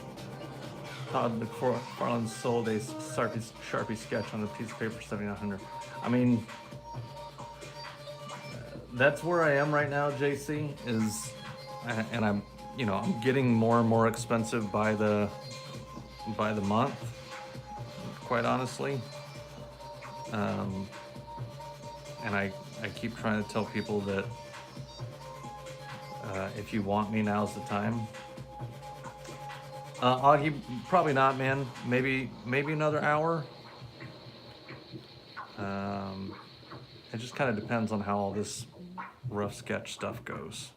Todd McFarlane sold a Sharpie sketch on a piece of paper for $7,900. I mean, that's where I am right now, JC, and I'm getting more and more expensive by the month, quite honestly. And I keep trying to tell people that if you want me, now's the time. Augie, probably not, man. Maybe another hour. It just kind of depends on how all this rough sketch stuff goes.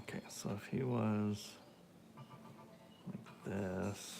Okay, so if he was like this.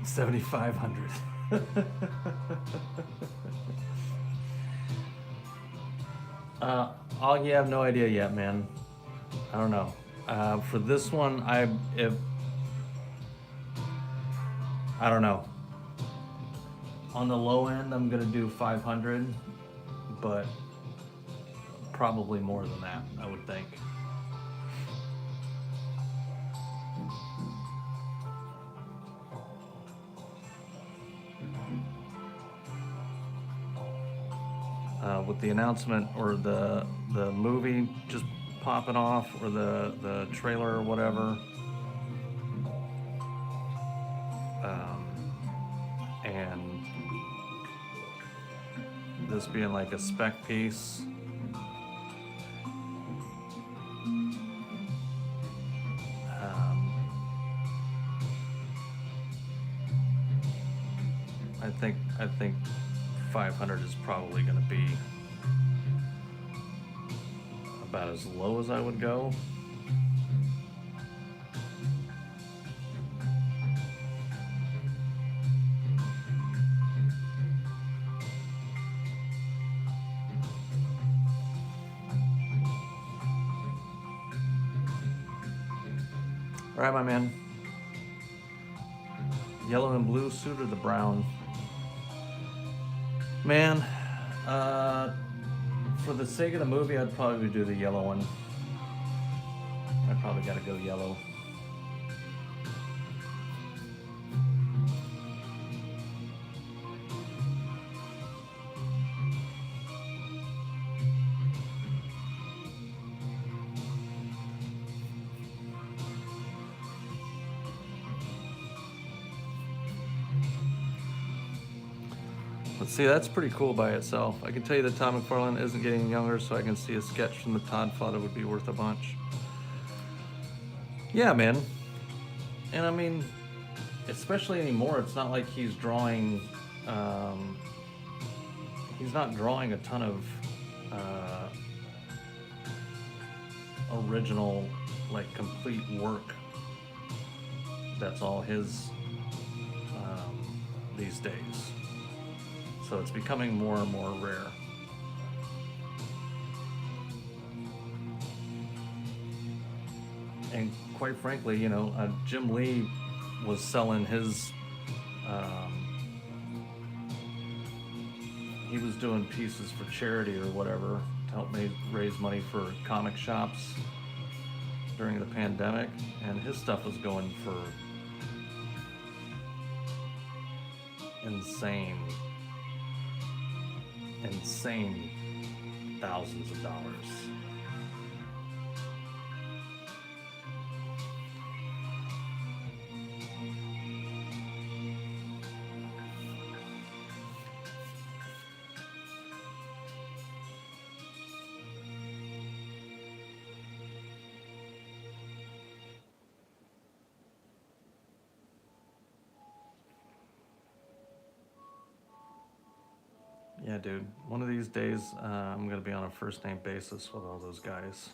$7,500. Oh, you have no idea yet, man. I don't know. For this one, I don't know. On the low end, I'm gonna do 500, but probably more than that, I would think. With the announcement or the movie just popping off, or the trailer or whatever, and this being like a spec piece, I think 500 is probably going to be about as low as I would go. All right, my man. Yellow and blue suit or the brown? Man, for the sake of the movie, I'd probably do the yellow one. I probably gotta go yellow. Let's see, that's pretty cool by itself. I can tell you that Todd McFarlane isn't getting younger, so I can see a sketch from the Todd father would be worth a bunch. Yeah, man. And I mean, especially anymore, it's not like he's drawing, he's not drawing a ton of original, like, complete work. That's all his these days. So it's becoming more and more rare. And quite frankly, you know, Jim Lee was selling his, he was doing pieces for charity or whatever to help raise money for comic shops during the pandemic, and his stuff was going for insane thousands of dollars. Yeah, dude. One of these days, I'm gonna be on a first name basis with all those guys.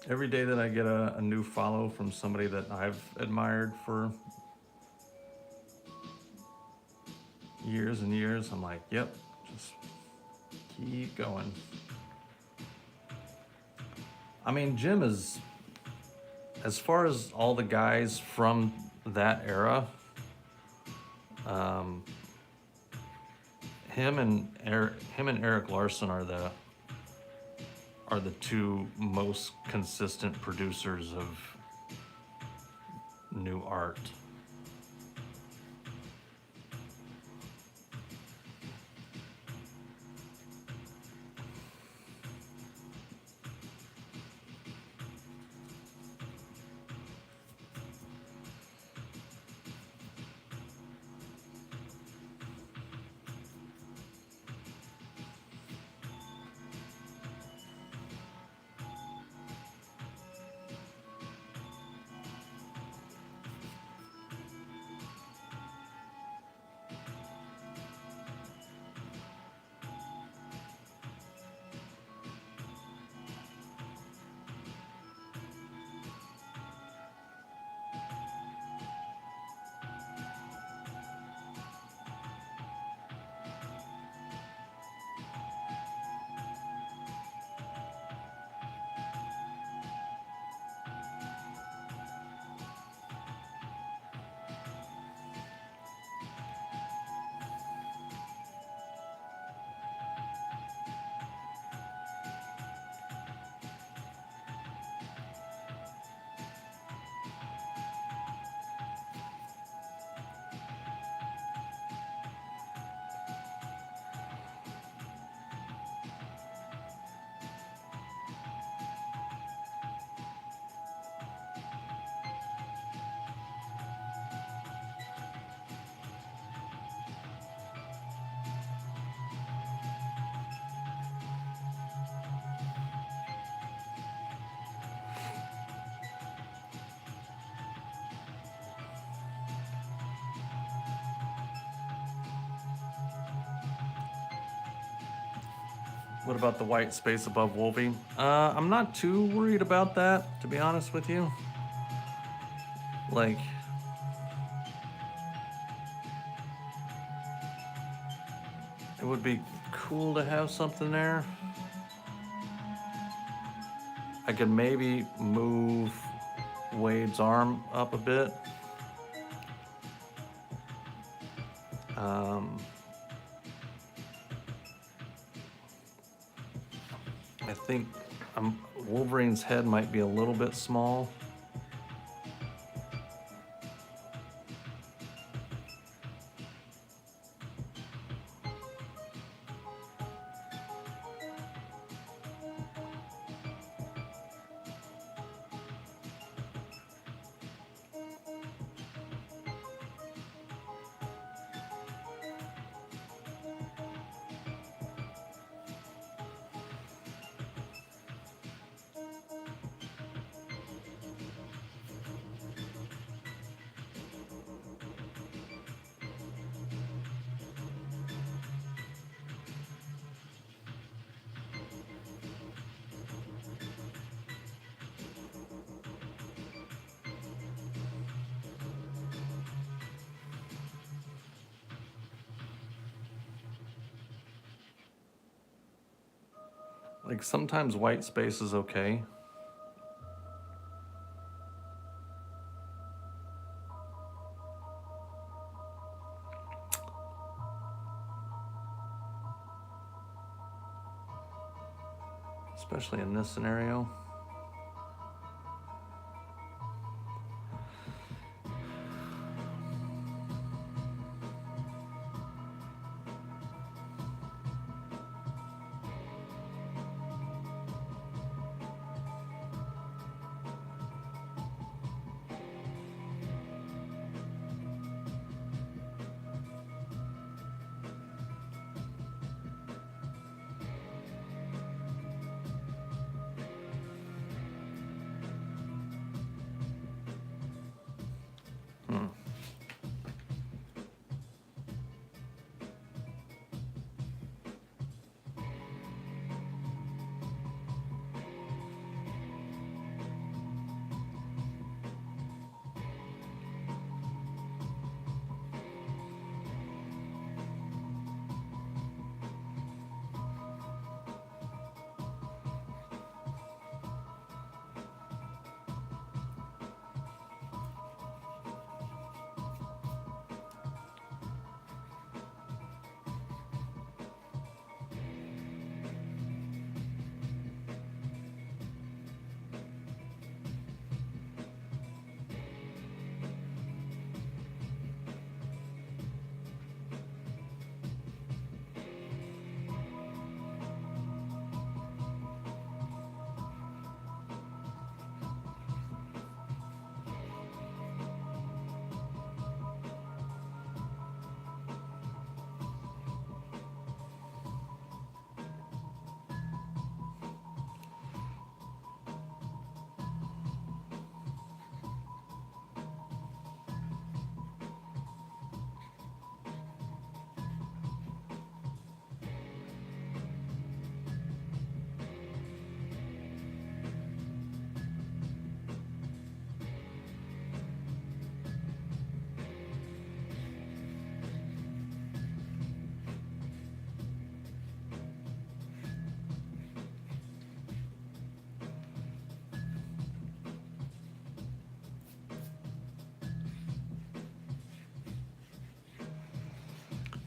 Every day that I get a new follow from somebody that I've admired for years and years, I'm like, yep, just keep going. I mean, Jim is, as far as all the guys from that era, him and Eric Larson are the two most consistent producers of new art. What about the white space above Wolvie? I'm not too worried about that, to be honest with you. Like, it would be cool to have something there. I could maybe move Wade's arm up a bit. I think Wolverine's head might be a little bit small. Like sometimes white space is okay. Especially in this scenario.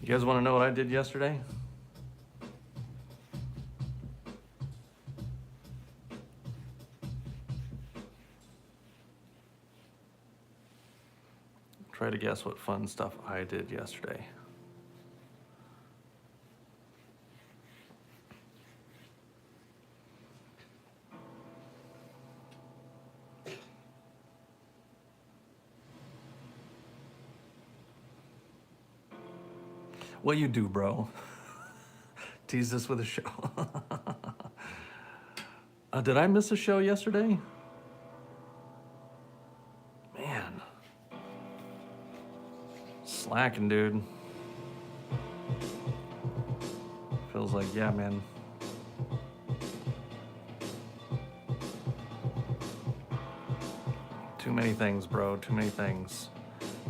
You guys want to know what I did yesterday? Try to guess what fun stuff I did yesterday. What you do, bro? Tease this with a show. Did I miss a show yesterday? Man. Slacking, dude. Feels like, yeah, man. Too many things, bro, too many things.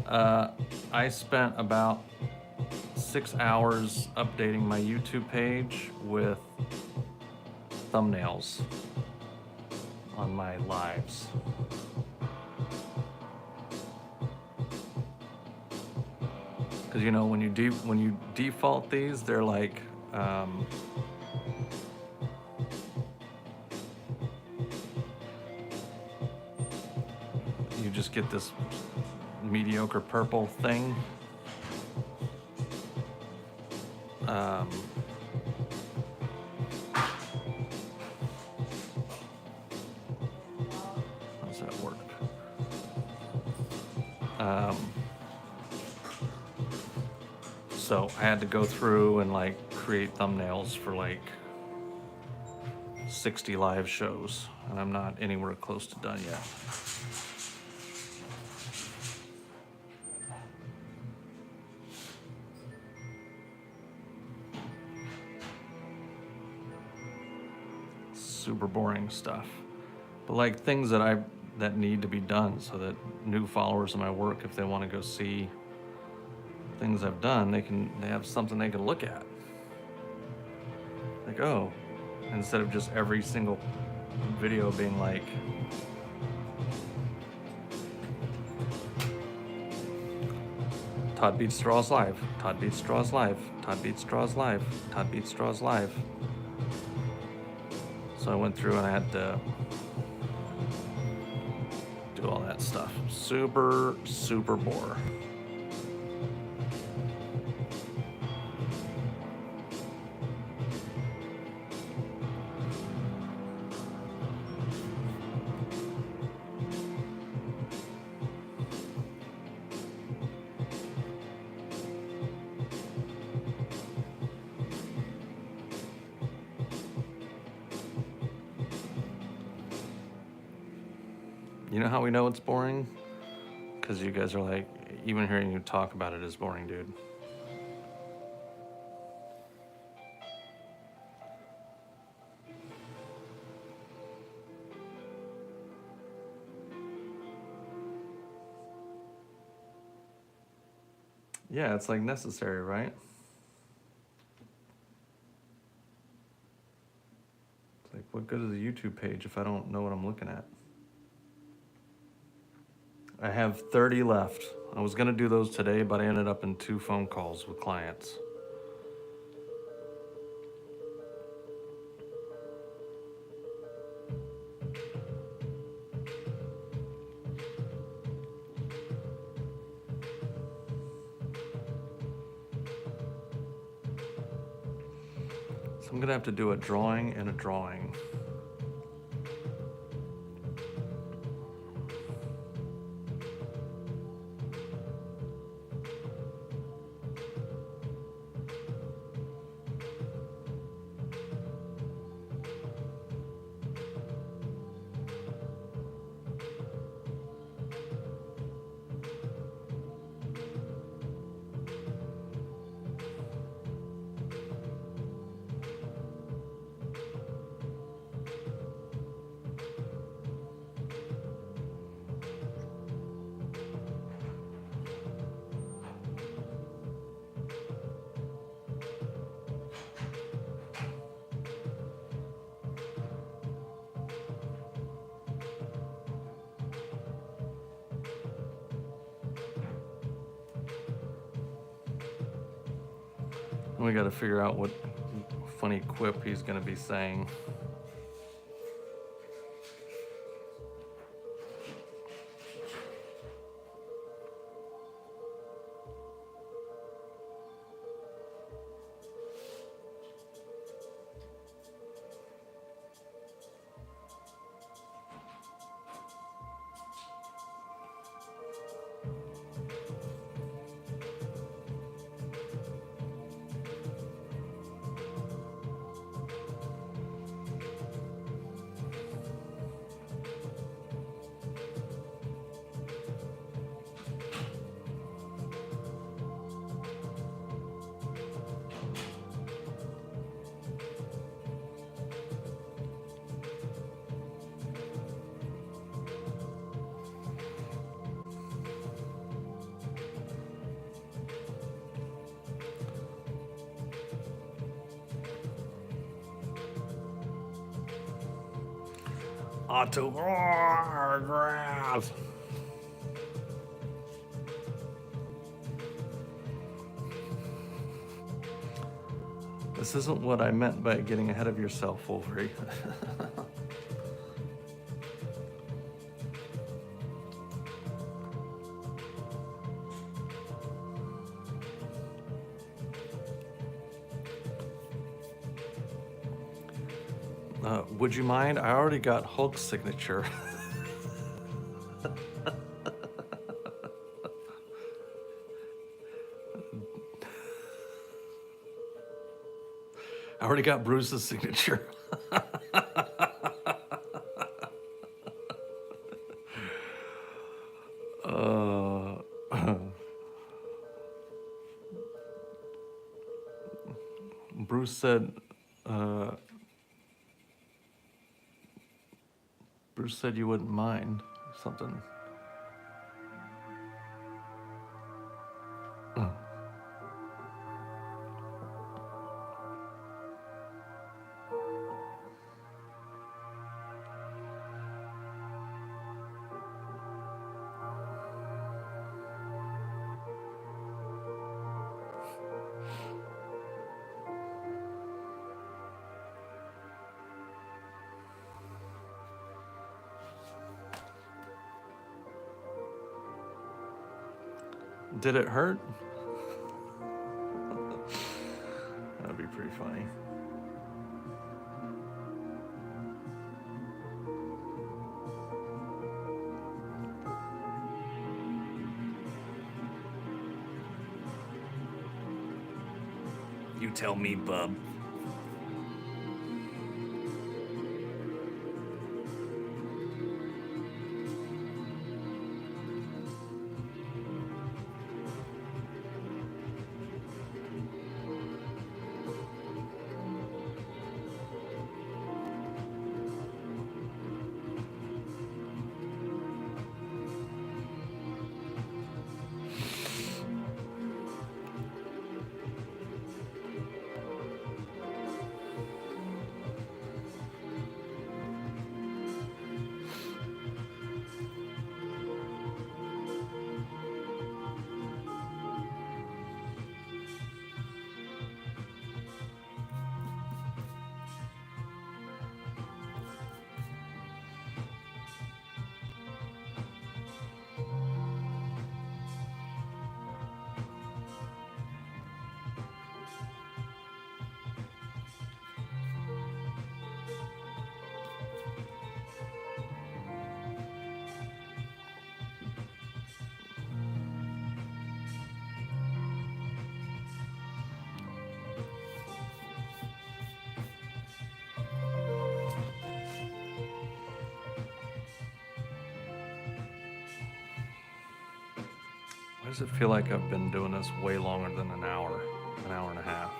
I spent about 6 hours updating my YouTube page with thumbnails on my lives. Because you know, when you default these, they're like you just get this mediocre purple thing. How does that work? So I had to go through and like create thumbnails for like 60 live shows, and I'm not anywhere close to done yet. Super boring stuff, but like things that need to be done so that new followers of my work, if they want to go see things I've done, they have something they can look at. Like, oh, instead of just every single video being like, Todd Beats draws live, Todd Beats draws live, Todd Beats draws live, Todd Beats draws live. So I went through and I had to do all that stuff. Super, super bore. You know how we know it's boring? Because you guys are like, even hearing you talk about it is boring, dude. Yeah, it's like necessary, right? It's like, what good is a YouTube page if I don't know what I'm looking at? I have 30 left. I was gonna do those today, but I ended up in 2 phone calls with clients. So I'm gonna have to do a drawing and a drawing. We got to figure out what funny quip he's going to be saying. Autograph. This isn't what I meant by getting ahead of yourself, Wolverine. Would you mind? I already got Hulk's signature. I already got Bruce's signature. Bruce said, you wouldn't mind something. Did it hurt? That'd be pretty funny. You tell me, bub. Why does it feel like I've been doing this way longer than an hour and a half?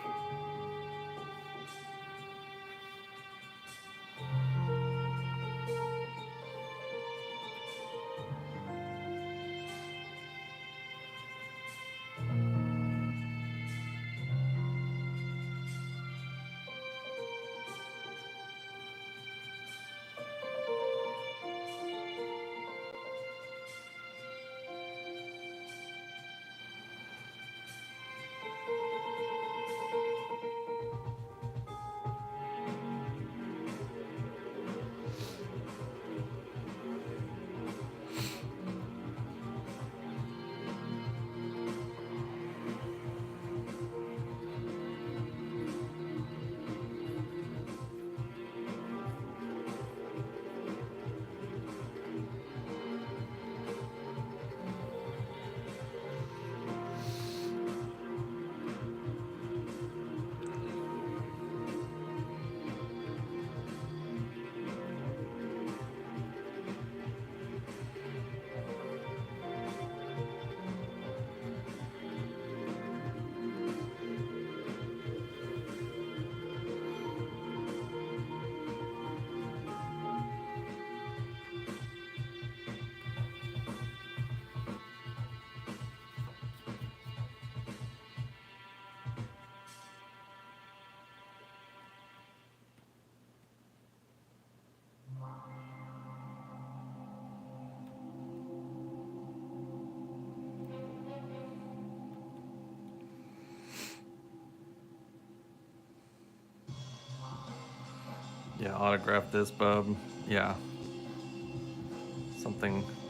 Yeah, autograph this, bub. Yeah.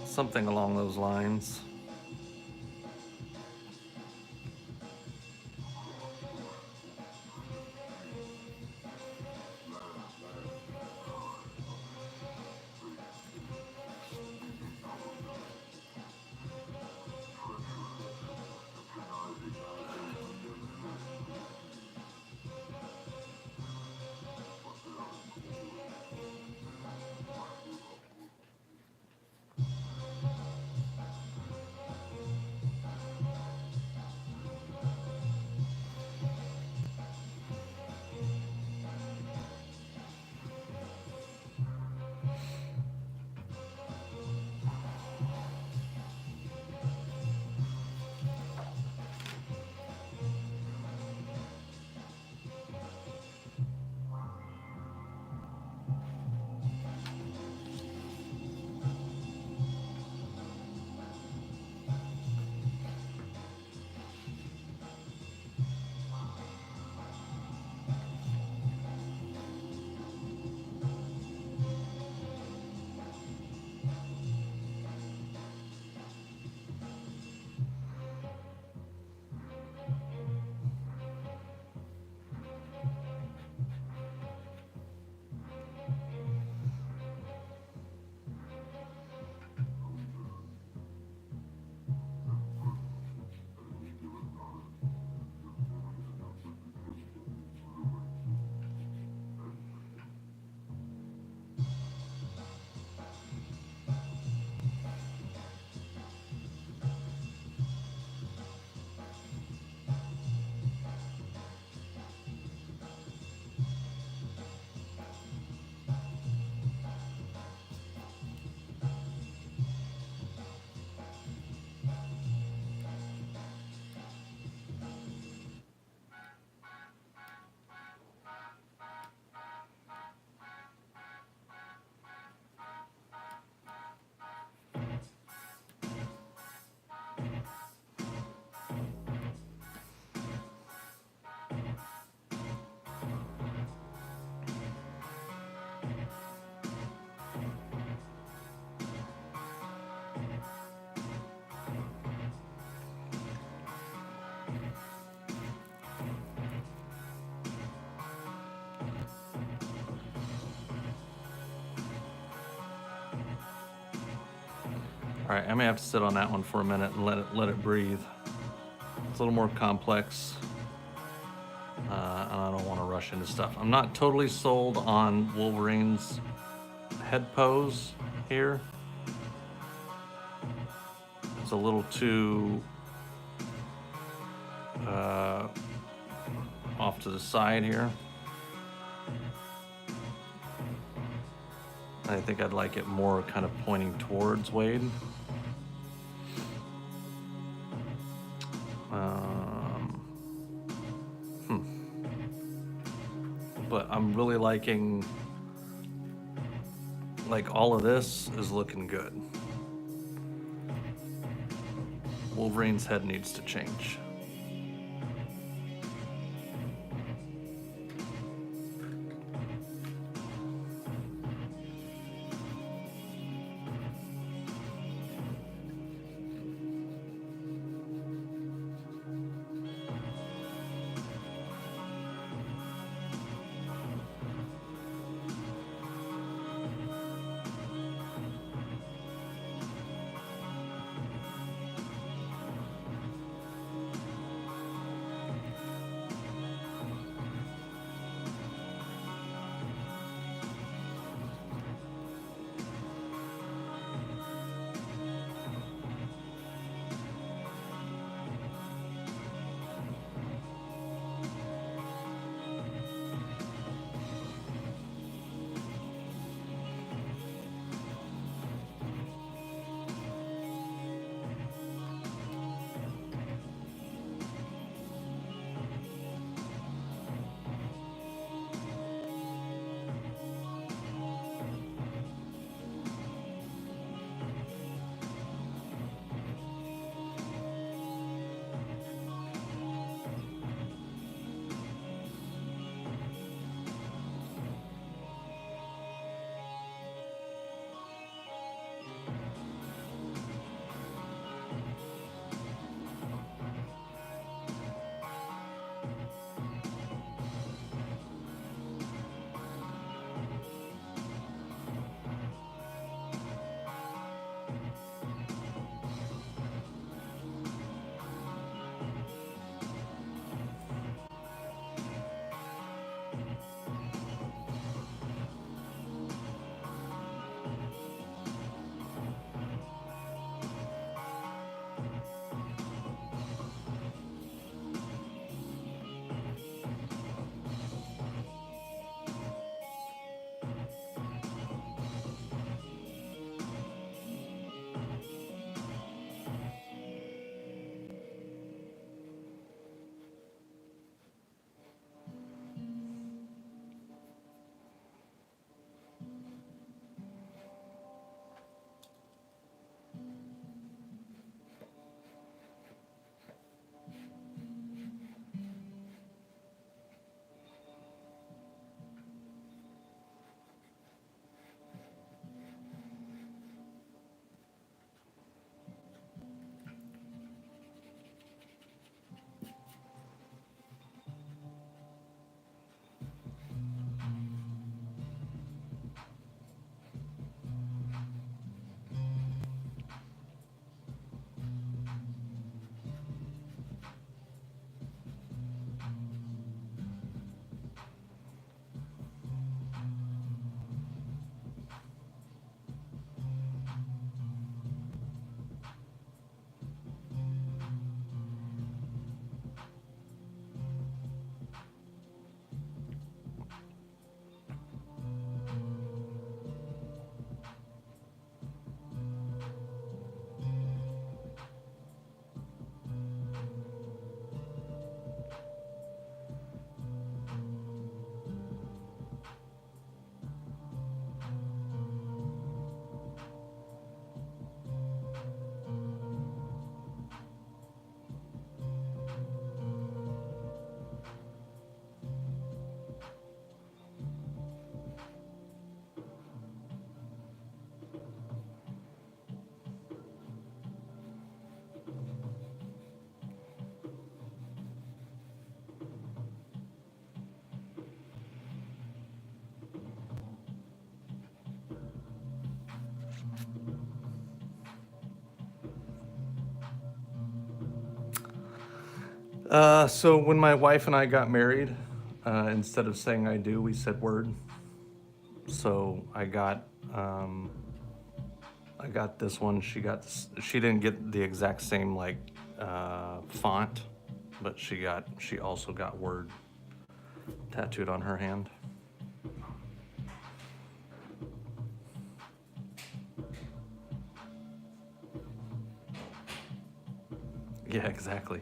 Something along those lines. All right, I may have to sit on that one for a minute and let it breathe. It's a little more complex, and I don't want to rush into stuff. I'm not totally sold on Wolverine's head pose here. It's a little too off to the side here. I think I'd like it more kind of pointing towards Wade. But I'm really liking, like, all of this is looking good. Wolverine's head needs to change. So when my wife and I got married, instead of saying I do, we said word. So I got this one. She didn't get the exact same like font, but she also got word tattooed on her hand. Yeah, exactly.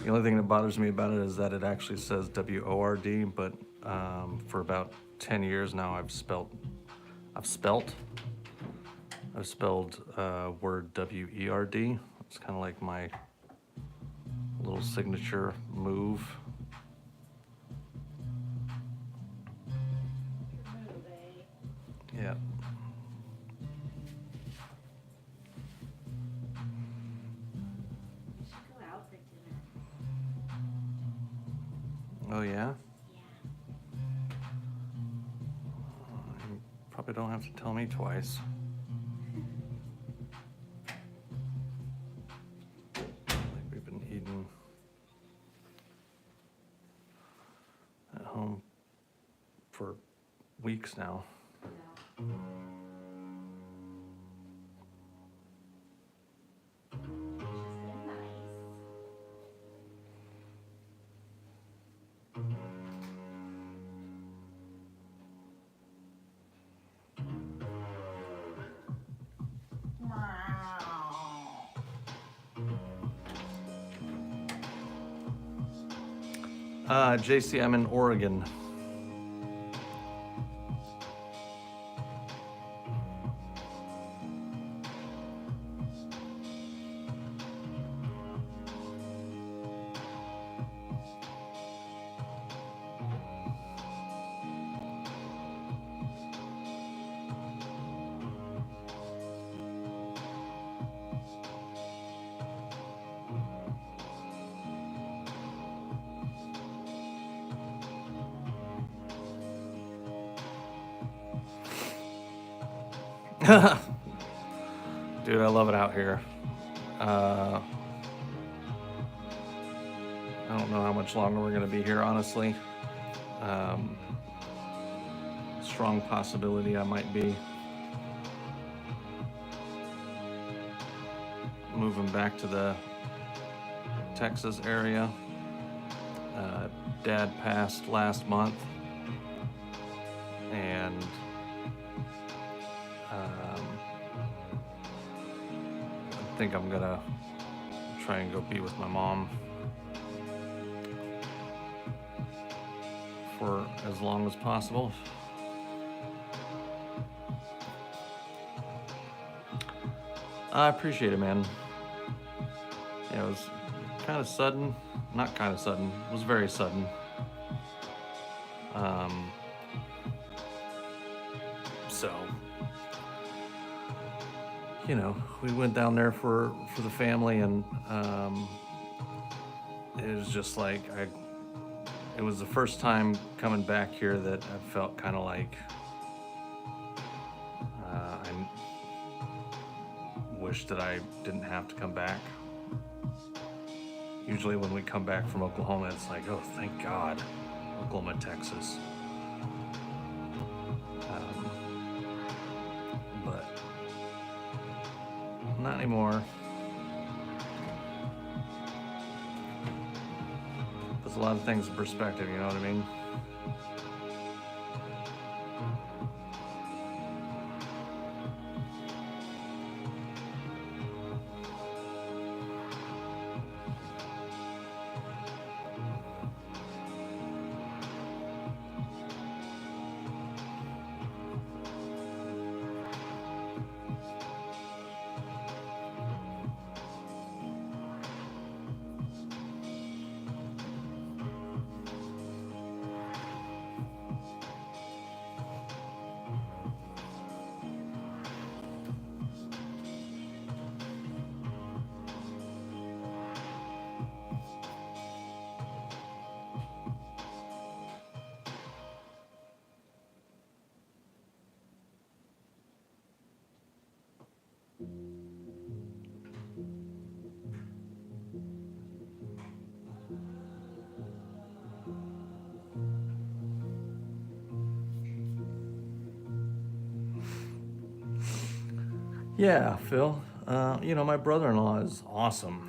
The only thing that bothers me about it is that it actually says W-O-R-D, but for about 10 years now I've spelled word W-E-R-D. It's kind of like my little signature move. Yeah. Oh yeah? You probably don't have to tell me twice. Like we've been eating at home for weeks now. JC, I'm in Oregon. Dude, I love it out here. I don't know how much longer we're gonna be here, honestly. Strong possibility I might be moving back to the Texas area. Dad passed last month, and I think I'm gonna try and go be with my mom for as long as possible. I appreciate it, man. Yeah, it was kind of sudden. Not kind of sudden. It was very sudden. So, you know, we went down there for the family, and it was just like it was the first time coming back here that I felt kind of like I wish that I didn't have to come back. Usually when we come back from Oklahoma, it's like, oh, thank God, Oklahoma, Texas. But not anymore. Puts a lot of things in perspective, you know what I mean? Yeah, Phil. You know, my brother-in-law is awesome,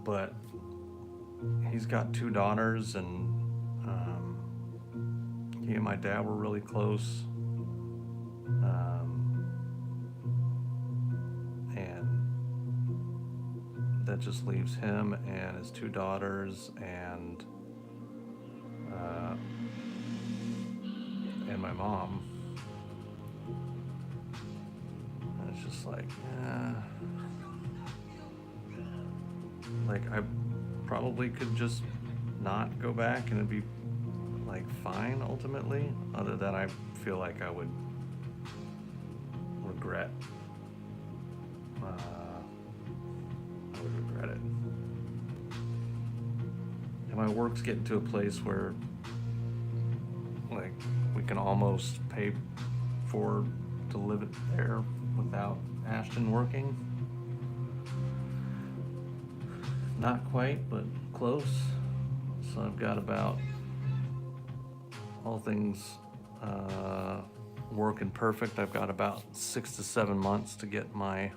but he's got 2 daughters, and he and my dad were really close. And that just leaves him and his 2 daughters and my mom. And it's just like, like I probably could just not go back and it'd be like fine ultimately, other than I feel like I would regret it. And my work's getting to a place where like we can almost pay to live it there without Ashton working. Not quite, but close. So I've got about, all things working perfect, I've got about 6 to 7 months to get my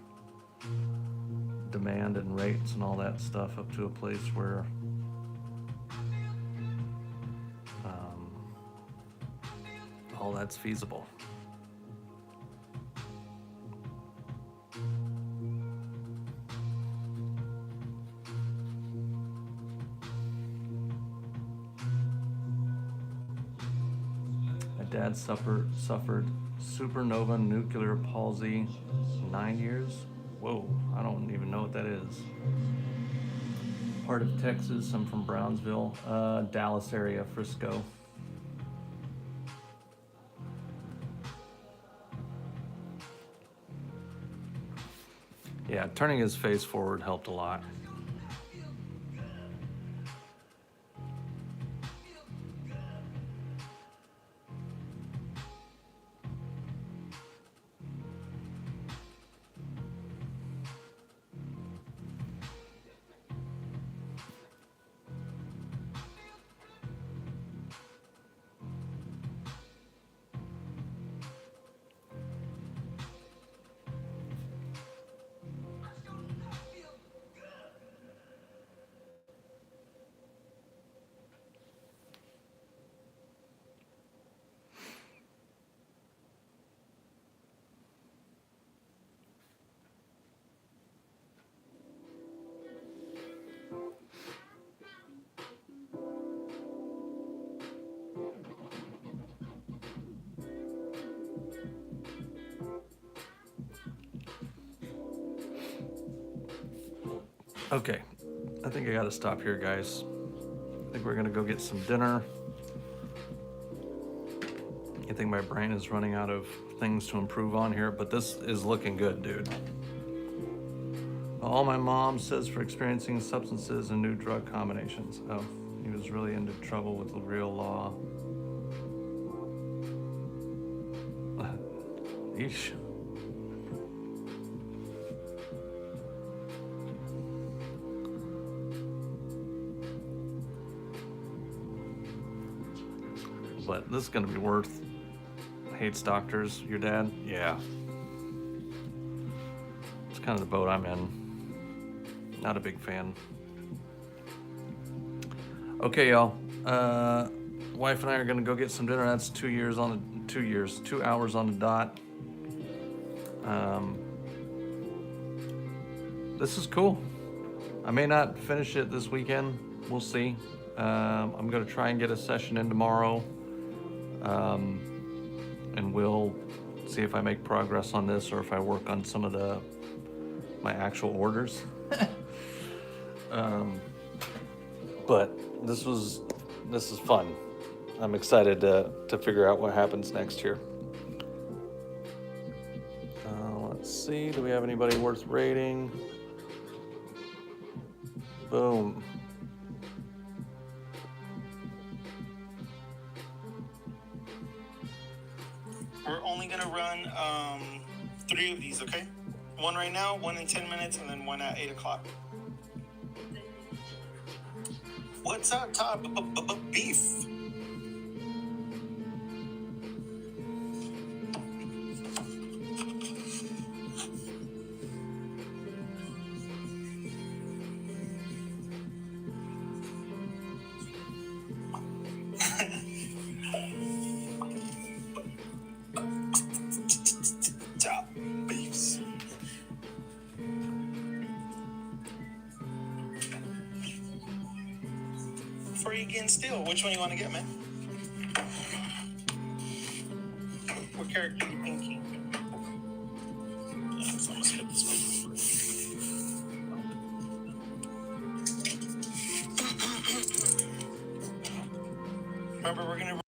demand and rates and all that stuff up to a place where all that's feasible. My dad suffered supernova nuclear palsy 9 years. Whoa, I don't even know what that is. Part of Texas, I'm from Brownsville, Dallas area, Frisco. Yeah, turning his face forward helped a lot. Okay, I think I gotta stop here, guys. I think we're gonna go get some dinner. I think my brain is running out of things to improve on here, but this is looking good, dude. All my mom says for experiencing substances and new drug combinations. Oh, he was really into trouble with the real law. Eesh. But this is gonna be worth. Hates doctors, your dad? Yeah. It's kind of the boat I'm in. Not a big fan. Okay, y'all. Wife and I are gonna go get some dinner. That's 2 hours on the dot. This is cool. I may not finish it this weekend. We'll see. I'm gonna try and get a session in tomorrow. And we'll see if I make progress on this or if I work on some of my actual orders. But this is fun. I'm excited to figure out what happens next here. Let's see, do we have anybody worth rating? Boom. We're only gonna run 3 of these, okay? One right now, one in 10 minutes, and then one at 8 o'clock. What's up, Todd Beats? for you getting still. Which one you want to get, man? What character are you thinking? Yeah, so I'm gonna skip this one. Remember, we're gonna